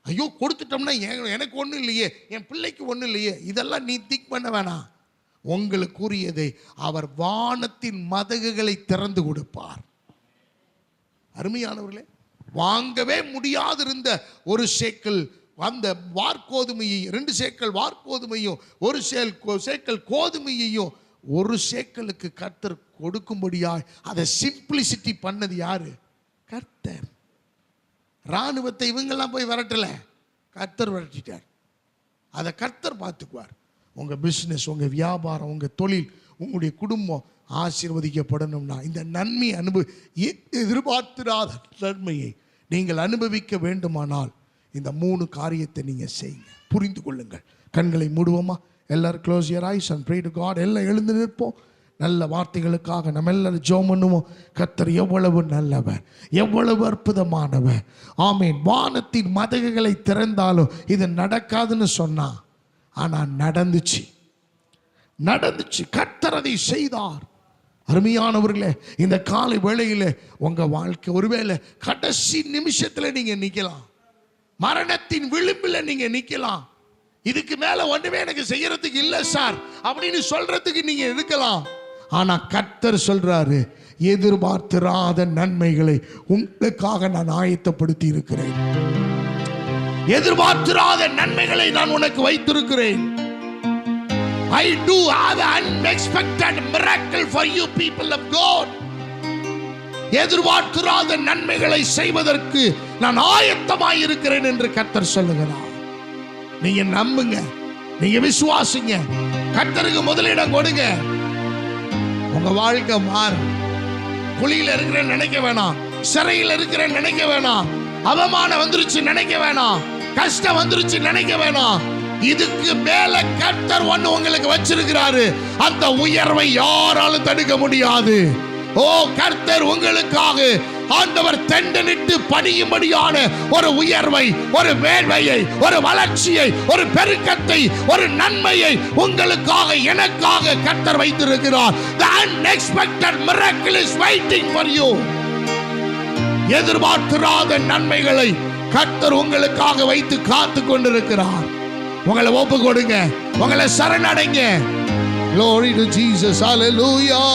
ஐயோ கொடுத்துட்டோம்னா எனக்கு ஒன்றும் இல்லையே, என் பிள்ளைக்கு ஒன்றும் இல்லையே, இதெல்லாம் நீ திங்க் பண்ண வேணாம். உங்களுக்குரியதை அவர் வானத்தின் மதகுகளை திறந்து கொடுப்பார். அருமையானவர்களே, வாங்கவே முடியாதிருந்த ஒரு சேக்கல் அந்த வார்கோதுமையை, 2 சேக்கல் வார்கோதுமையும் 1 சேக்கல் கோதுமையையும் 1 சேக்கலுக்கு கர்த்தர் கொடுக்கும்படியாய் அதை சிம்பிளிசிட்டி பண்ணது யாரு? கர்த்தர். இராணுவத்தை இவங்கெல்லாம் போய் விரட்டல, கர்த்தர் விரட்டிட்டார். அதை கர்த்தர் பார்த்துக்குவார். உங்கள் பிஸ்னஸ், உங்கள் வியாபாரம், உங்கள் தொழில், உங்களுடைய குடும்பம் ஆசீர்வதிக்கப்படணும்னா இந்த நன்மை எதிர்பார்த்திராத நன்மையை நீங்கள் அனுபவிக்க வேண்டுமானால் இந்த 3 காரியத்தை நீங்கள் செய்யுங்க. புரிந்து கொள்ளுங்கள். கண்களை மூடுவோமா? எல்லாரும் close your eyes and pray to God. எல்லாம் எழுந்து நிற்போம். நல்ல வார்த்தைகளுக்காக நம்ம எல்லாரும் ஜெபம் பண்ணுவோம். கர்த்தர் எவ்வளவு நல்லவர், எவ்வளவு அற்புதமானவர். ஆமீன். வானத்தின் மதகுகளை திறந்தாலும் இது நடக்காதுன்னு சொன்னா, ஆனால் நடந்துச்சு. கர்த்தர் அதை செய்தார். அருமையானவர்களே, இந்த காலை வேளையில் உங்க வாழ்க்கை ஒருவேளை கடைசி நிமிஷத்தில் நீங்க நிக்கலாம், மரணத்தின் விளிம்பில் நீங்க நிக்கலாம். இதுக்கு மேல ஒன்றுமே எனக்கு செய்யறதுக்கு இல்லை சார் அப்படின்னு சொல்றதுக்கு நீங்க இருக்கலாம். ஆனா கர்த்தர் சொல்றாரு, எதிர்பார்த்திராத நன்மைகளை உங்களுக்காக நான் ஆயத்தப்படுத்தி இருக்கிறேன். எதிர்பார்த்திராத நன்மைகளை நான் உனக்கு வைத்திருக்கிறேன். I do have an unexpected miracle for you people of God. எதிர்பார்த்திராத நன்மைகளை செய்வதற்கு நான் ஆயத்தமாய் இருக்கிறேன் என்று கர்த்தர் சொல்லுகிறார். நீங்க நம்புங்க, நீங்க விசுவாசிங்க, கர்த்தருக்கு முதலிடம் கொடுங்க. உங்க வாழ்க்கை மாறும். குழியில இருக்கிறேன்னு நினைக்க வேணாம், சிறையில் இருக்கிறேன்னு நினைக்க வேணாம், அவமானம் வந்துருச்சு நினைக்க வேணாம், கஷ்டம் வந்துருச்சு நினைக்க வேணாம். இதுக்கு மேல கர்த்தர் ஒண்ணு உங்களுக்கு வச்சிருக்கிறாரு. அந்த உயர்வை யாராலும் தடுக்க முடியாது. ஓ, கர்த்தர் உங்களுக்காக ஆண்டவர் தண்டனிட்டு பணியும்படியான ஒரு உயர்வை, ஒரு மேன்மையை, ஒரு வளர்ச்சியை, ஒரு பெருக்கத்தை, ஒரு நன்மையை உங்களுக்காக, எனக்காக கர்த்தர் வைத்திருக்கிறார். The unexpected miracle is waiting for you. எதிர்பார்த்திராத நன்மைகளை கர்த்தர் உங்களுக்காக வைத்து காத்து கொண்டிருக்கிறார். உங்களை ஒப்பு கொடுங்க, உங்களை சரணடைங்க. Glory to Jesus. Hallelujah.